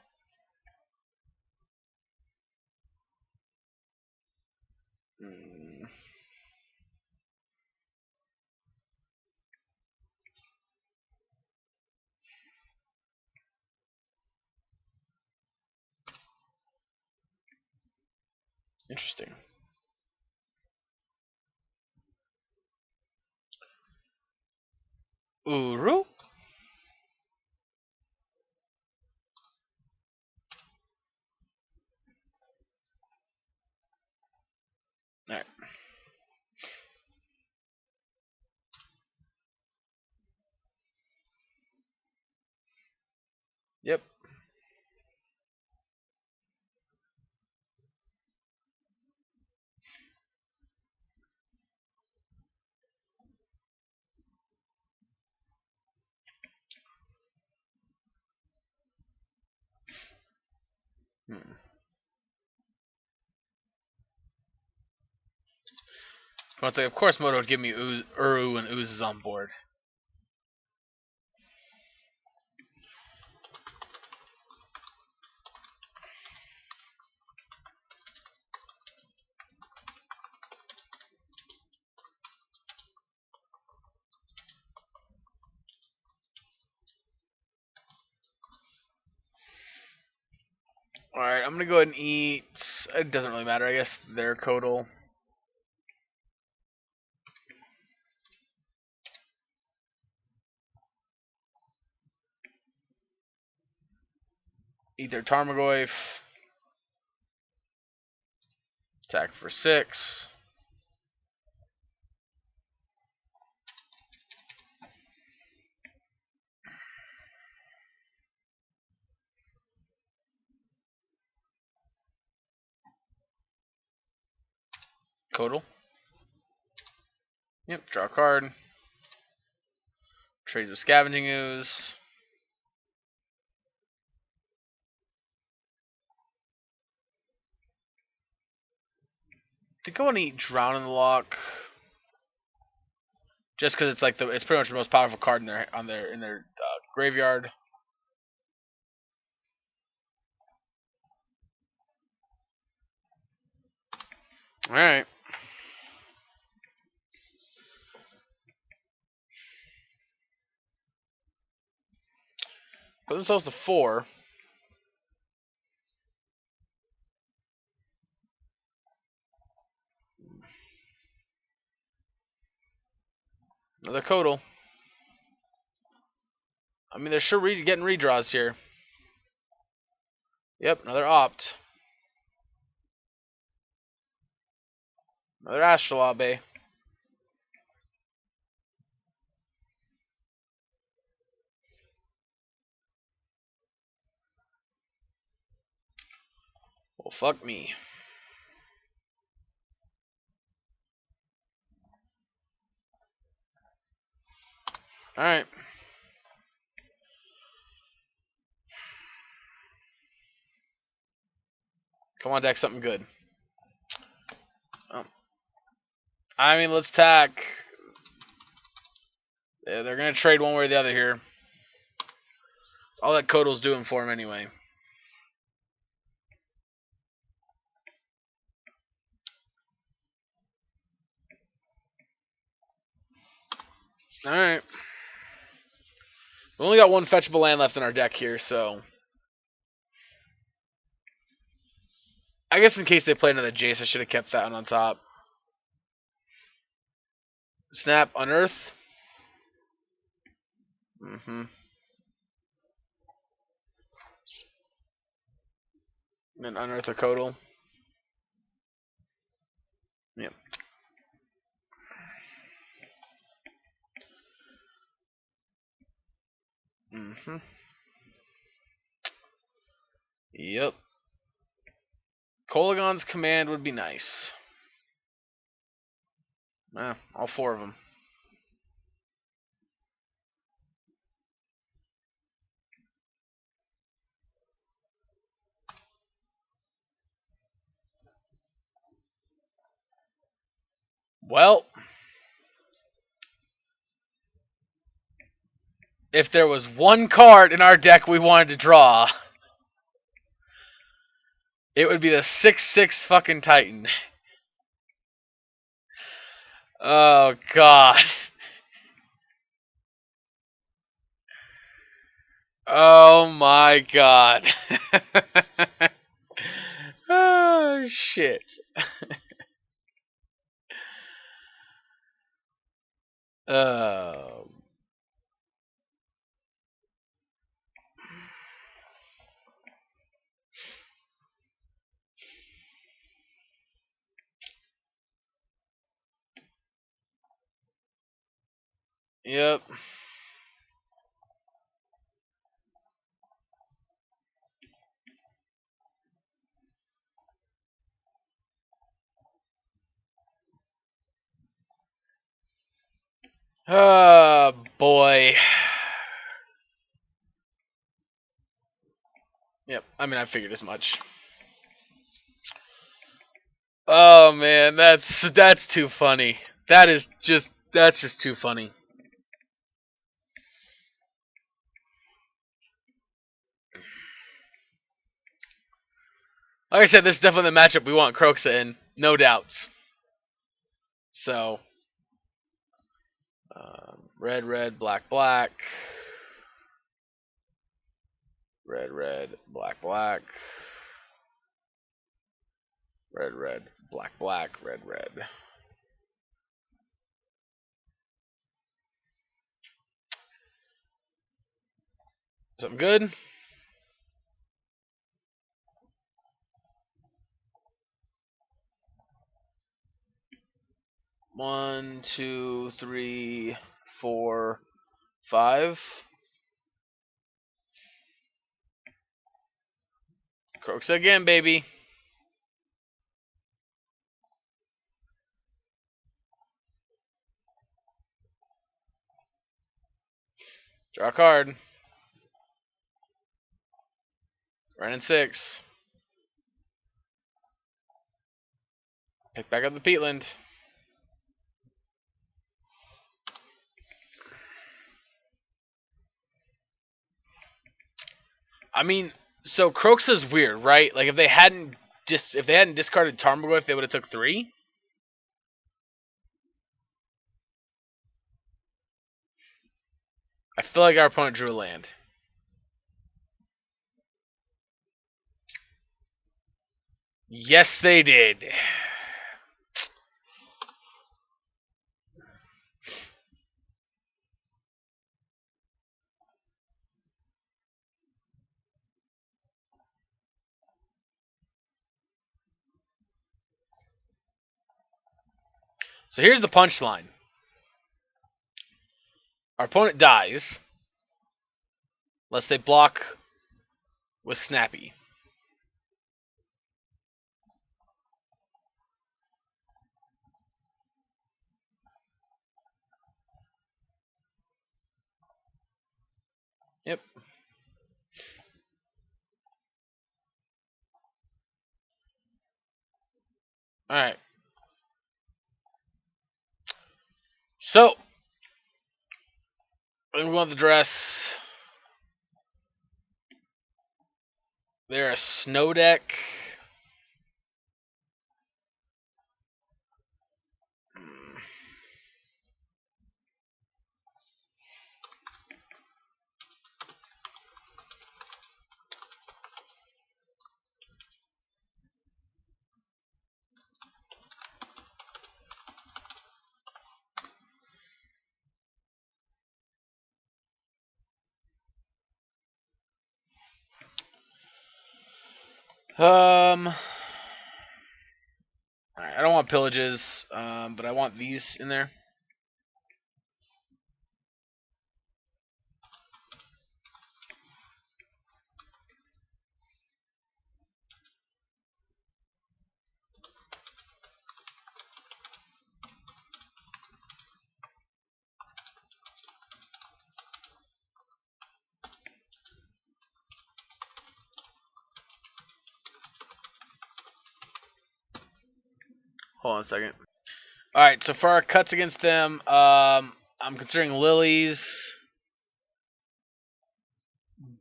Interesting. Uru. Alright. Yep. Once of course Moto would give me Uru and Ooze is on board. Alright, I'm gonna go ahead and eat. It doesn't really matter, I guess. Their Codal. Eat their Tarmogoyf. Attack for 6. Codal. Yep, draw a card. Trades with Scavenging Ooze. To go and eat Drown in the Lock. Just because it's like it's pretty much the most powerful card in their graveyard. All right. Put themselves to 4. Another Codal. I mean, they're sure getting redraws here. Yep, another Opt. Another Astrolabe. Well, fuck me. Alright. Come on, deck, something good. Oh. I mean, let's tack. Yeah, they're going to trade one way or the other here. That's all that Codal's doing for him anyway. Alright. We only got one fetchable land left in our deck here, so I guess in case they play another Jace, I should have kept that one on top. Snap, Unearth. And then Unearth a Codal. Yep. Yep. Kolagon's command would be nice. All 4 of them. Well, if there was one card in our deck we wanted to draw, it would be the 6/6 fucking Titan. Oh god. Oh my god. Oh shit. Um. Yep. Oh boy. Yep. I mean, I figured as much. Oh man, that's too funny. That's just too funny. Like I said, this is definitely the matchup we want Kroxa in, no doubts. So, red, red, black, black. Red, red, black, black. Red, red, black, black, red, red. Something good? One, two, three, 4, 5. Kroxa again, baby. Draw a card. Running 6. Pick back up the peatland. I mean, so Kroxa's weird, right? Like if they hadn't discarded Tarmogoyf, they would have took 3. I feel like our opponent drew a land. Yes, they did. So here's the punchline. Our opponent dies unless they block with Snappy. Yep. Alright. So, I'm going to the dress. They're a snow deck. Alright, I don't want pillages, but I want these in there. Hold on a second. All right, so for our cuts against them, I'm considering lilies.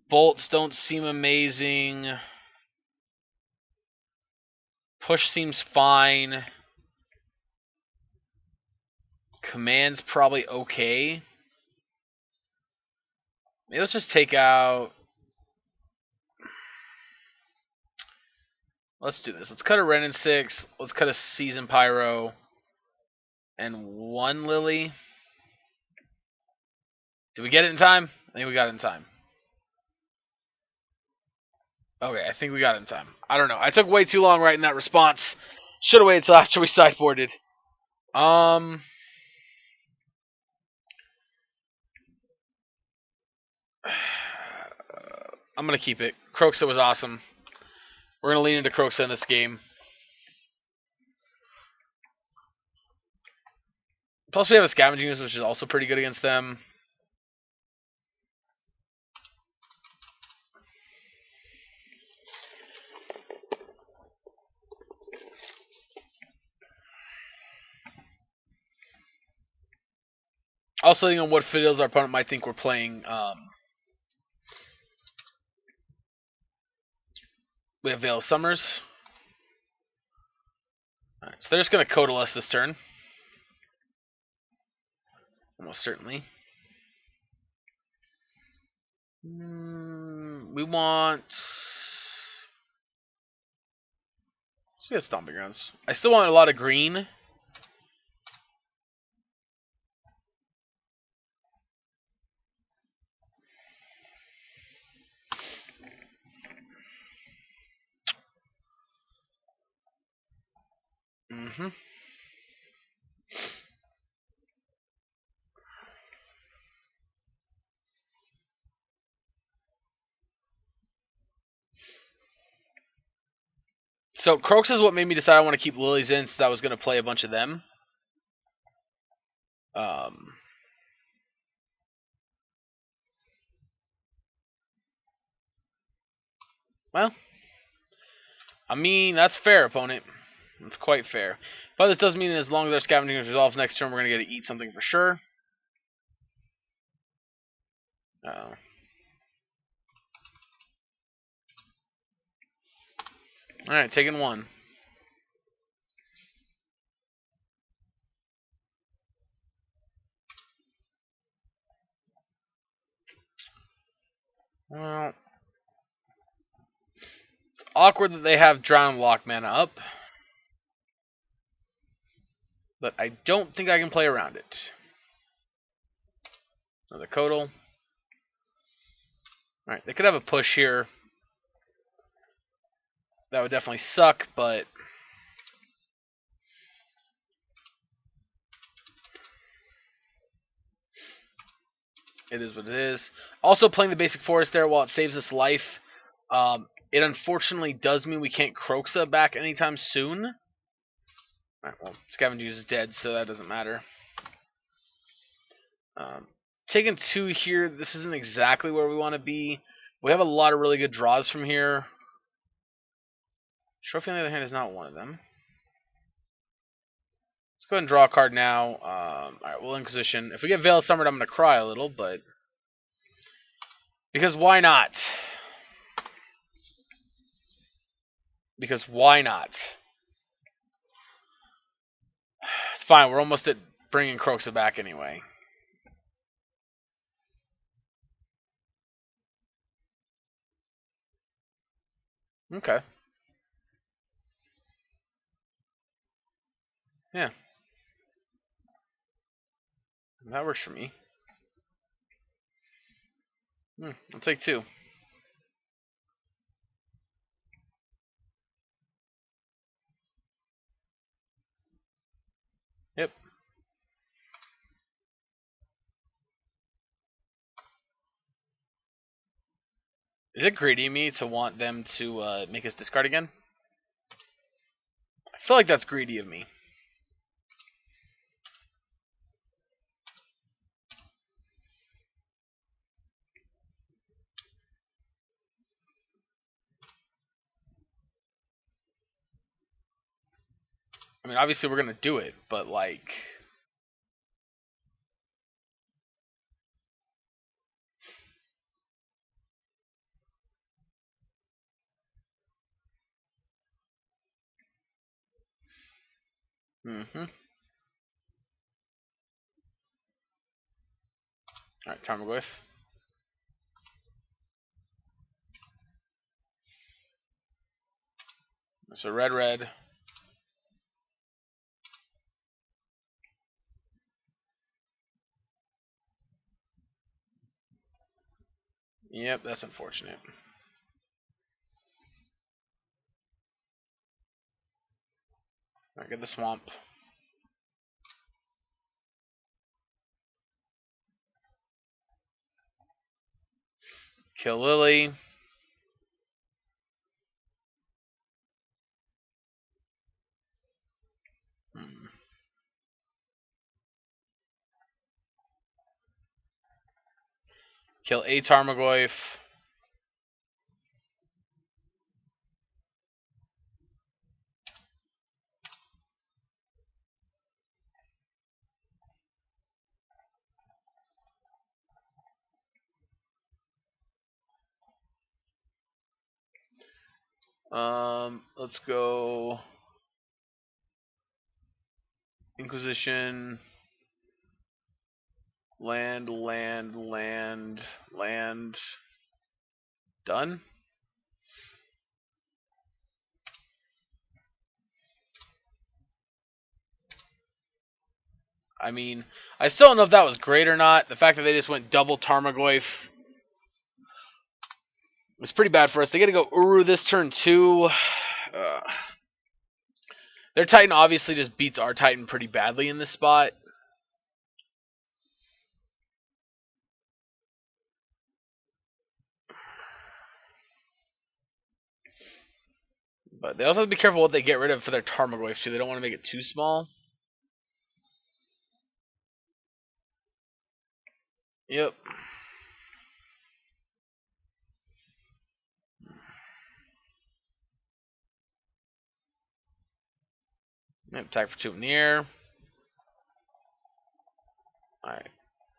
Bolts don't seem amazing. Push seems fine. Command's probably okay. Maybe let's just take out... Let's do this. Let's cut a Ren and 6. Let's cut a Season Pyro. And 1 Lily. Did we get it in time? I think we got it in time. Okay, I think we got it in time. I don't know. I took way too long writing that response. Should have waited till after we sideboarded. I'm going to keep it. Kroxa was awesome. We're going to lean into Kroxa in this game. Plus, we have a Scavenging Ooze, which is also pretty good against them. Also, thinking on what fiddles our opponent might think we're playing. We have Veil of Summers. Alright, so they're just going to Codal us this turn. Almost certainly. We want... Let's get Stomping Grounds. I still want a lot of green. So Kroxa is what made me decide I want to keep Lilies in, since I was going to play a bunch of them. Well, I mean, that's fair, opponent. That's quite fair. But this does mean as long as our Scavenging Ooze resolves next turn, we're going to get to eat something for sure. Uh-oh. Alright, taking 1. Well, it's awkward that they have Drown Lock mana up. But I don't think I can play around it. Another Codal. Alright, they could have a push here. That would definitely suck, but... It is what it is. Also playing the basic forest there while it saves us life. It unfortunately does mean we can't Kroxa back anytime soon. Alright, well, Scavenging Ooze is dead, so that doesn't matter. Taking 2 here, this isn't exactly where we want to be. We have a lot of really good draws from here. Trophy, on the other hand, is not one of them. Let's go ahead and draw a card now. Alright, we'll Inquisition. If we get Veil of Summer, I'm going to cry a little, but... Because why not? Because why not? It's fine, we're almost at bringing Kroxa back anyway. Okay. Yeah. That works for me. I'll take 2. Yep. Is it greedy of me to want them to make us discard again? I feel like that's greedy of me. I mean, obviously we're gonna do it, but like, All right, Tarmogoyf. So red. Yep, that's unfortunate. Alright, get the swamp. Kill Lily. Kill a Tarmogoyf. Let's go Inquisition. Land. Done. I mean, I still don't know if that was great or not. The fact that they just went double Tarmogoyf was pretty bad for us. They got to go Uru this turn too. Their Titan obviously just beats our Titan pretty badly in this spot. But they also have to be careful what they get rid of for their Tarmogoyf too. They don't want to make it too small. Yep. Attack for 2 in the air. Alright.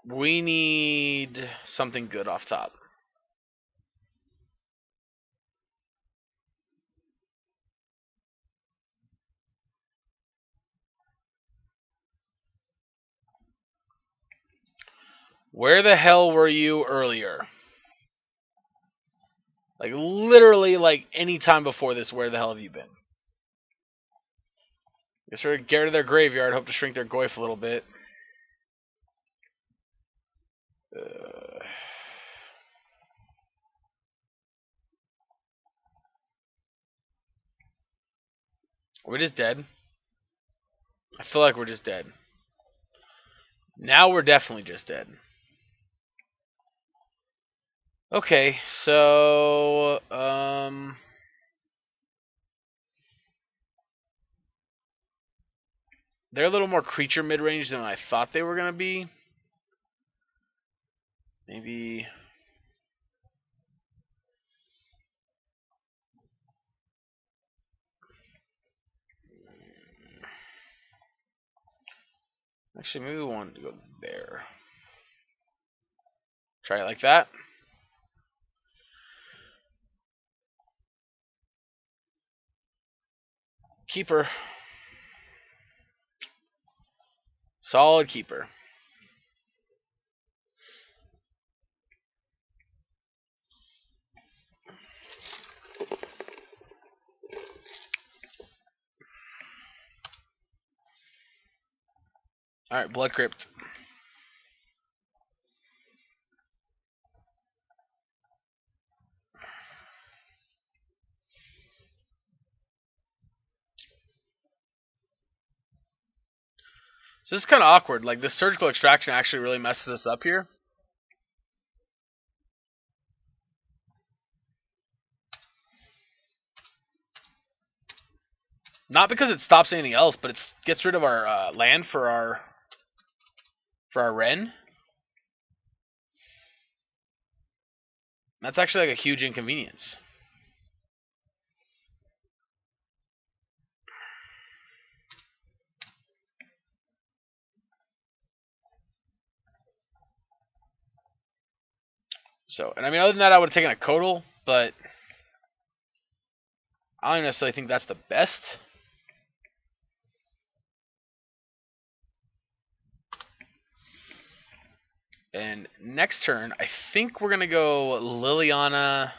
We need something good off top. Where the hell were you earlier? Like, literally, like, any time before this, where the hell have you been? Guess we're get rid of their graveyard, hope to shrink their Goyf a little bit. We're just dead. I feel like we're just dead. Now we're definitely just dead. Okay, so they're a little more creature mid-range than I thought they were gonna be. Maybe. Actually, maybe we want to go there. Try it like that. Keeper. Solid keeper. Alright, Blood Crypt. So this is kind of awkward. Like, this surgical extraction actually really messes us up here. Not because it stops anything else, but it gets rid of our land for our Ren. That's actually like a huge inconvenience. So, and I mean, other than that, I would have taken a Codal, but I don't necessarily think that's the best. And next turn, I think we're going to go Liliana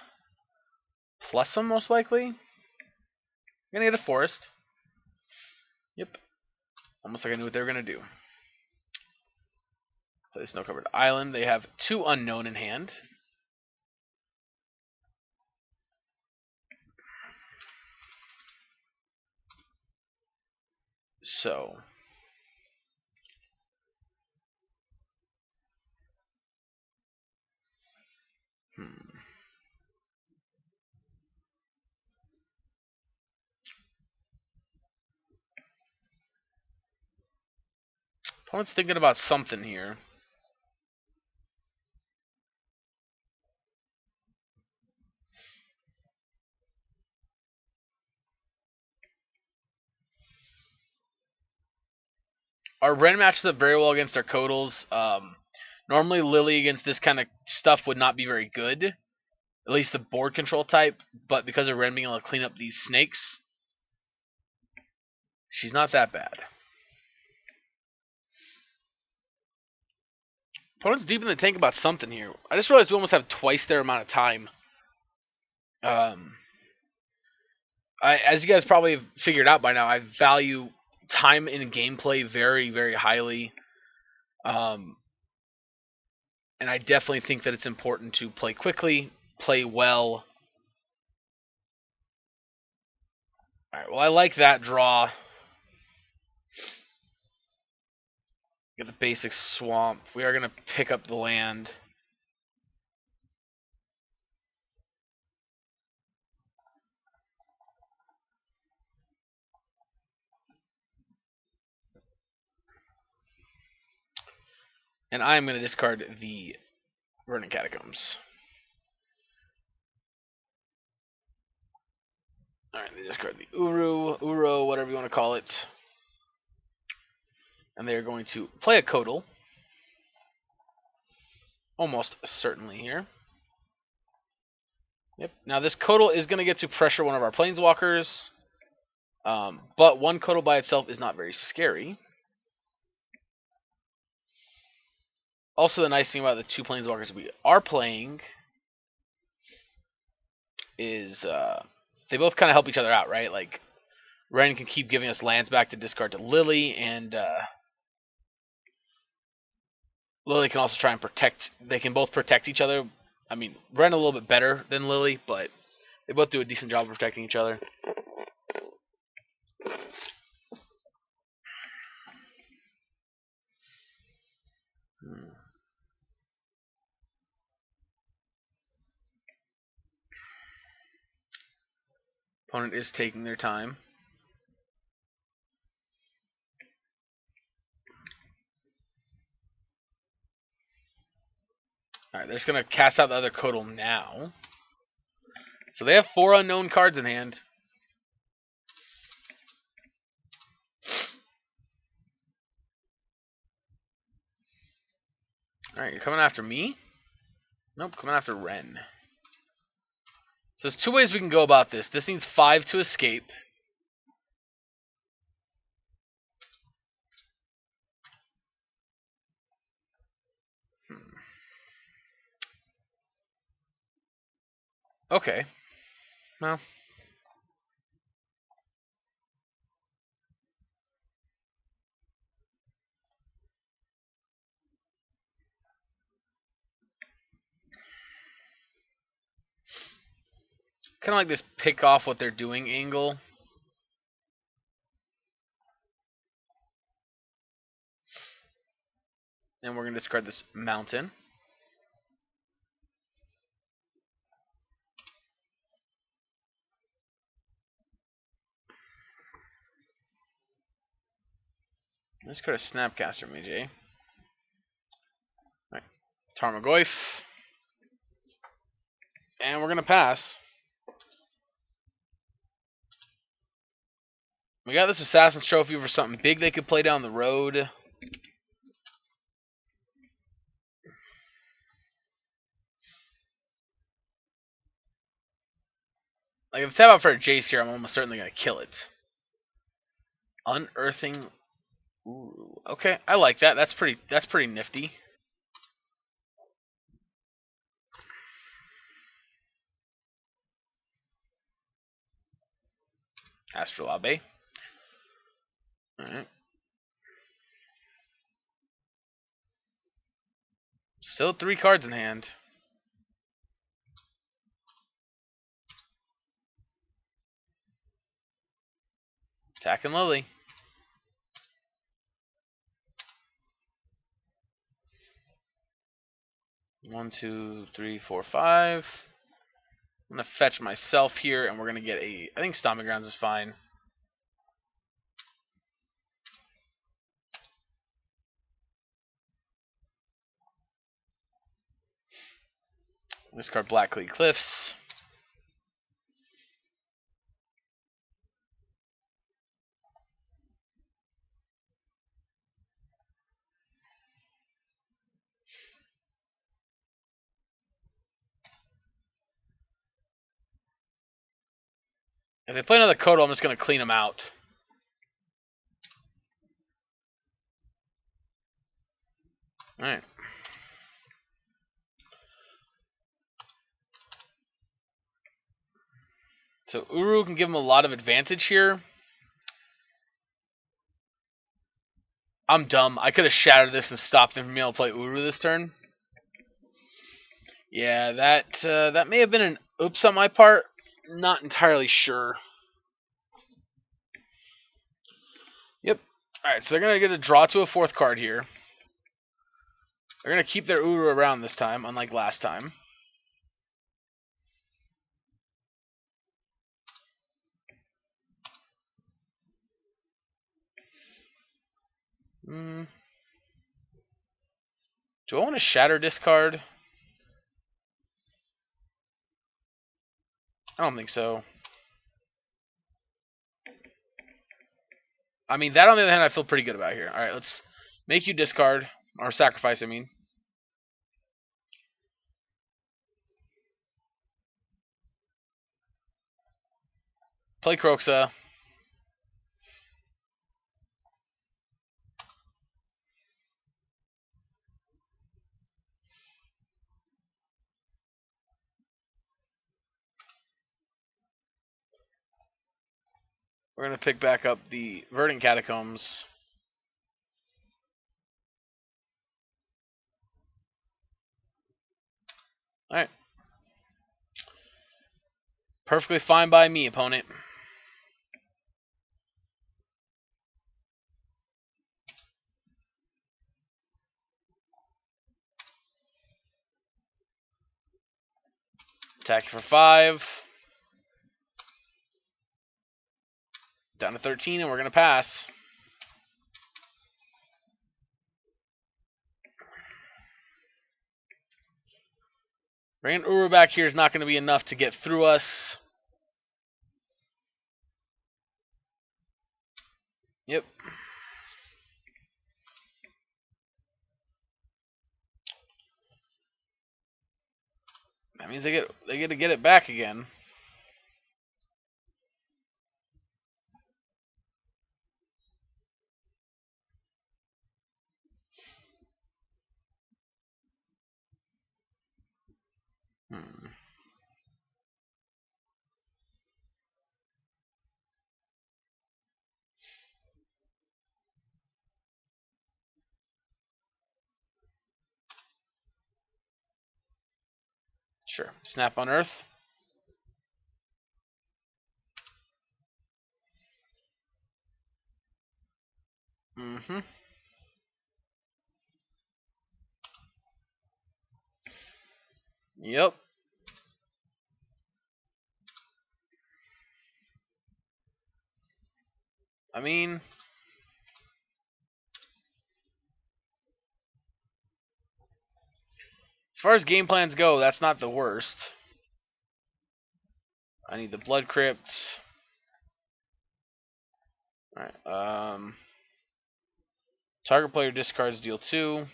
plus them, most likely. I'm going to get a Forest. Yep. Almost like I knew what they were going to do. Play Snow-Covered Island. They have 2 Unknown in hand. So... Opponent's thinking about something here. Our Ren matches up very well against our Codals. Normally, Lily against this kind of stuff would not be very good. At least the board control type. But because of Ren being able to clean up these snakes, she's not that bad. Opponent's deep in the tank about something here. I just realized we almost have twice their amount of time. As you guys probably have figured out by now, I value time in gameplay very, very highly. And I definitely think that it's important to play quickly, play well. Alright, well, I like that draw. Get the basic swamp. We are going to pick up the land. And I'm going to discard the Burning Catacombs. Alright, they discard the Uro, whatever you want to call it. And they're going to play a Codal. Almost certainly here. Yep. Now this Codal is going to get to pressure one of our Planeswalkers. But one Codal by itself is not very scary. Also, the nice thing about the 2 Planeswalkers we are playing is they both kind of help each other out, right? Like, Ren can keep giving us lands back to discard to Lily, and Lily can also try and protect. They can both protect each other. I mean, Ren a little bit better than Lily, but they both do a decent job of protecting each other. Opponent is taking their time. Alright, they're just going to cast out the other Codal now. So they have 4 unknown cards in hand. Alright, you're coming after me? Nope, coming after Ren. So there's 2 ways we can go about this. This needs 5 to escape. Okay. Well. Kind of like this pick off what they're doing angle. And we're going to discard this mountain. Let's go to Snapcaster Mage. Alright. Tarmogoyf. And we're going to pass. We got this Assassin's Trophy for something big they could play down the road. Like, if I tap out for a Jace here, I'm almost certainly going to kill it. Unearthing. Ooh, okay, I like that. That's pretty nifty. Astrolabe. Alright. Still 3 cards in hand. Attacking Lily. One, two, three, four, five. I'm gonna fetch myself here, and we're gonna get a. I think Stomping Grounds is fine. Discard Blackcleat Cliffs. If they play another Kodo, I'm just gonna clean them out. Alright. So Uru can give him a lot of advantage here. I'm dumb. I could have shattered this and stopped them from being able to play Uru this turn. Yeah, that may have been an oops on my part. Not entirely sure. Yep. Alright, so they're going to get a draw to a 4th card here. They're going to keep their Uru around this time, unlike last time. Do I want to shatter discard? I don't think so. I mean, that on the other hand, I feel pretty good about here. Alright, let's make you discard. Or sacrifice, I mean. Play Kroxa. We're going to pick back up the Verdant Catacombs. Alright. Perfectly fine by me, opponent. Attack for 5. Down to 13, and we're going to pass. Bringing Uru back here is not going to be enough to get through us. Yep. That means they get to get it back again. Sure. Snap on Earth. Yep. I mean, as far as game plans go, that's not the worst. I need the Blood Crypt. Alright, target player discards deal 2.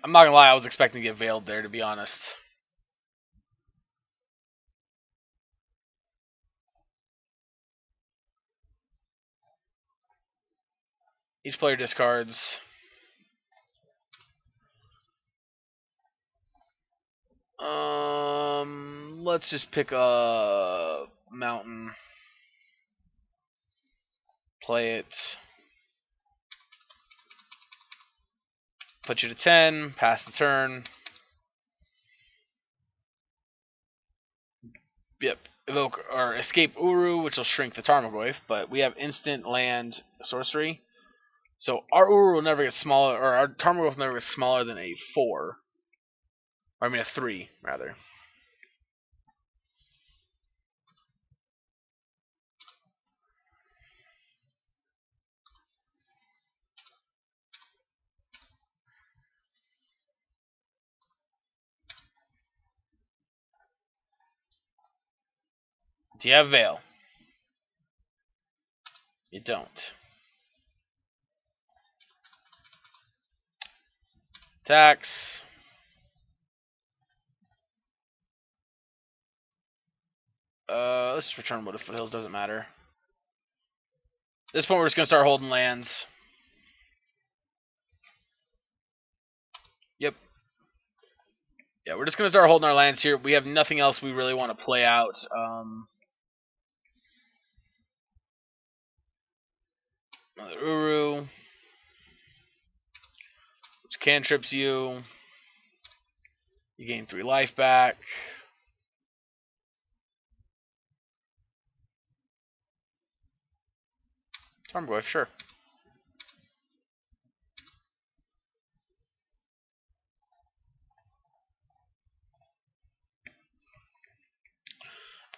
I'm not gonna lie, I was expecting to get Veiled there, to be honest. Each player discards. Let's just pick a mountain. Play it. Put you to 10. Pass the turn. Yep. Evoke or escape Uru, which will shrink the Tarmogoyf, but we have instant land sorcery. So our Uru will never get smaller, or our Tarmogoyf will never get smaller than a 4. Or I mean a 3, rather. Do you have Veil? You don't. Attacks. Let's just return Wood of Foothills, doesn't matter. At this point, we're just going to start holding lands. Yep. Yeah, we're just going to start holding our lands here. We have nothing else we really want to play out. Another Uru. Which cantrips you. You gain 3 life back. Tarmogoyf, sure.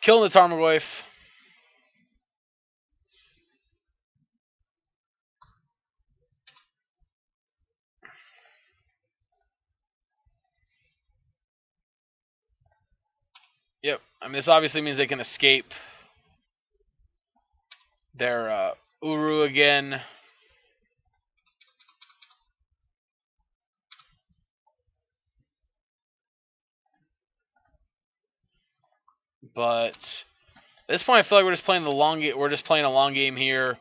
Killing the Tarmogoyf. Yep. I mean, this obviously means they can escape their Uru again. But at this point, I feel like we're just playing the long game. We're just playing a long game here.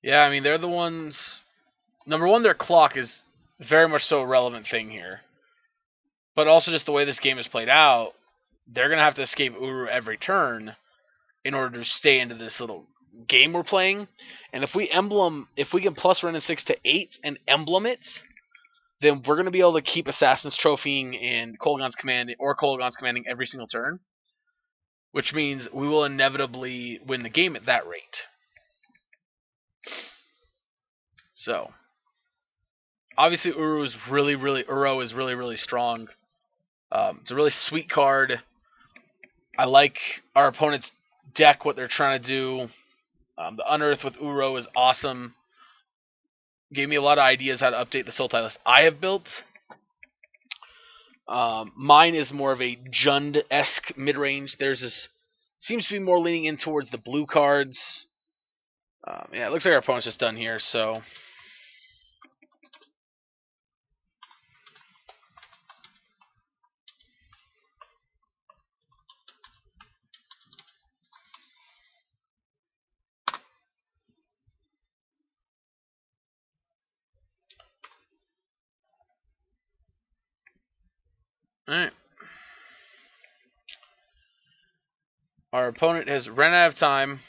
Yeah, I mean, they're the ones. Number one, their clock is very much so a relevant thing here. But also, just the way this game is played out, they're going to have to escape Uru every turn in order to stay into this little game we're playing. And if we can plus Ren and 6 to 8 and emblem it, then we're going to be able to keep Assassin's Trophying and Kolaghan's Commanding every single turn. Which means we will inevitably win the game at that rate. So, obviously Uro is really strong. It's a really sweet card. I like our opponent's deck, what they're trying to do. The Unearth with Uro is awesome. Gave me a lot of ideas how to update the Sultai list I have built. Mine is more of a Jund-esque mid-range. Theirs seems to be more leaning in towards the blue cards. Yeah, it looks like our opponent's just done here, so... Alright. Our opponent has run out of time.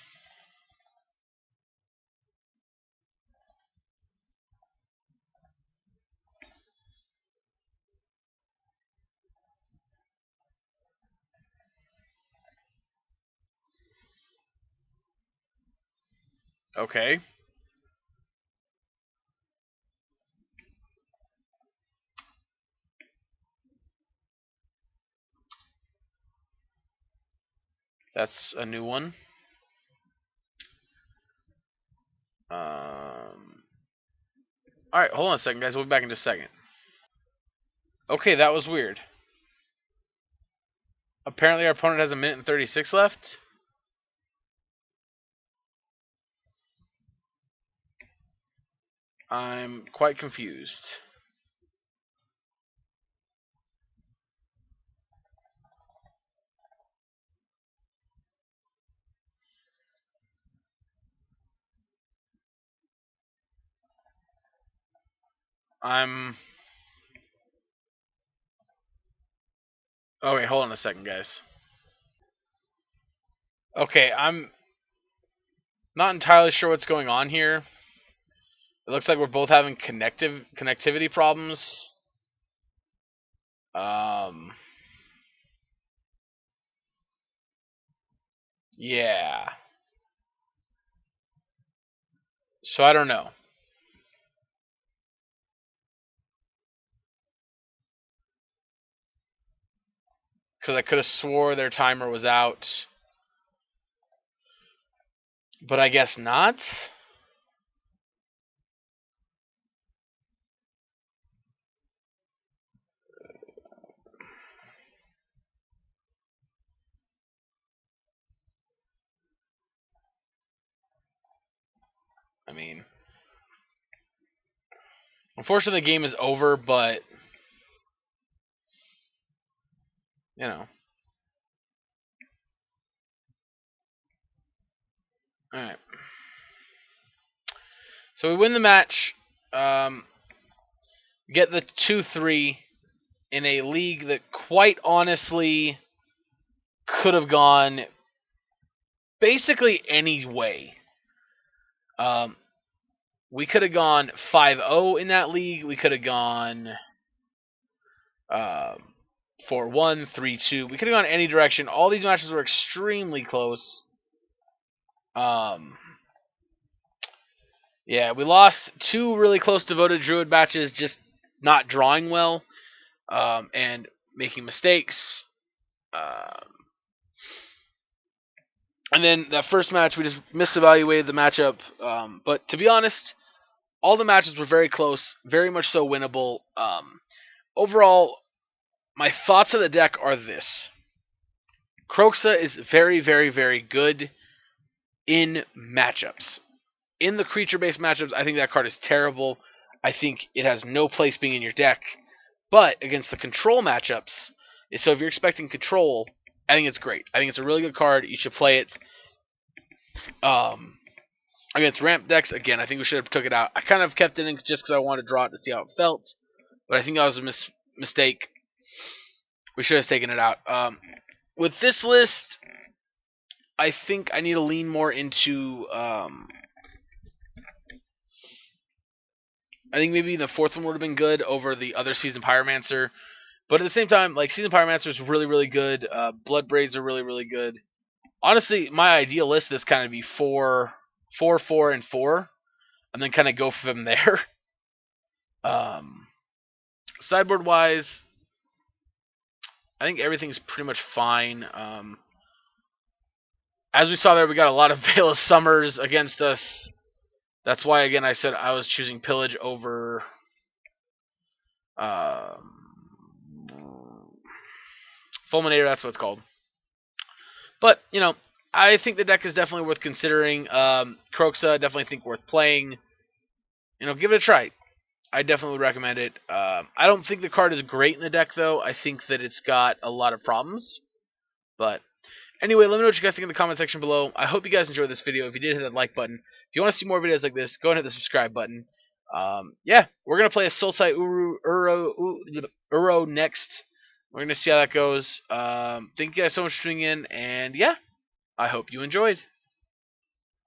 Okay. That's a new one. Alright, hold on a second, guys. We'll be back in just a second. Okay, that was weird. Apparently our opponent has 1:36 left. I'm quite confused. Oh wait, hold on a second, guys. Okay, I'm not entirely sure what's going on here. It looks like we're both having connectivity problems. Yeah. So I don't know. Because I could have swore their timer was out. But I guess not. I mean, unfortunately the game is over, but you know. Alright. So we win the match. Get the 2-3 in a league that quite honestly could have gone basically any way. We could have gone 5-0 in that league. We could have gone 4-1, 3-2. We could have gone any direction. All these matches were extremely close. Yeah, we lost 2 really close devoted druid matches, just not drawing well, and making mistakes. And then that first match, we just misevaluated the matchup. But to be honest, all the matches were very close, very much so winnable. Overall, my thoughts of the deck are this. Kroxa is very, very, very good in matchups. In the creature-based matchups, I think that card is terrible. I think it has no place being in your deck. But against the control matchups, so if you're expecting control, I think it's great. I think it's a really good card. You should play it. Against ramp decks, again, I think we should have took it out. I kind of kept it in just because I wanted to draw it to see how it felt. But I think that was a mistake. We should have taken it out. With this list, I think I need to lean more into... I think maybe the fourth one would have been good over the other Seasoned Pyromancer. But at the same time, like, Seasoned Pyromancer is really, really good. Blood Braids are really, really good. Honestly, my ideal list is kind of be 4, 4, and 4. And then kind of go from there. Sideboard-wise, I think everything's pretty much fine. As we saw there, we got a lot of Veil of Summers against us. That's why, again, I said I was choosing Pillage over Fulminator. That's what it's called. But, you know, I think the deck is definitely worth considering. Kroxa, definitely think worth playing. You know, give it a try. I definitely would recommend it. I don't think the card is great in the deck, though. I think that it's got a lot of problems. But anyway, let me know what you guys think in the comment section below. I hope you guys enjoyed this video. If you did, hit that like button. If you want to see more videos like this, go ahead and hit the subscribe button. Yeah, we're going to play a Sultai Uro next. We're going to see how that goes. Thank you guys so much for tuning in. And yeah, I hope you enjoyed.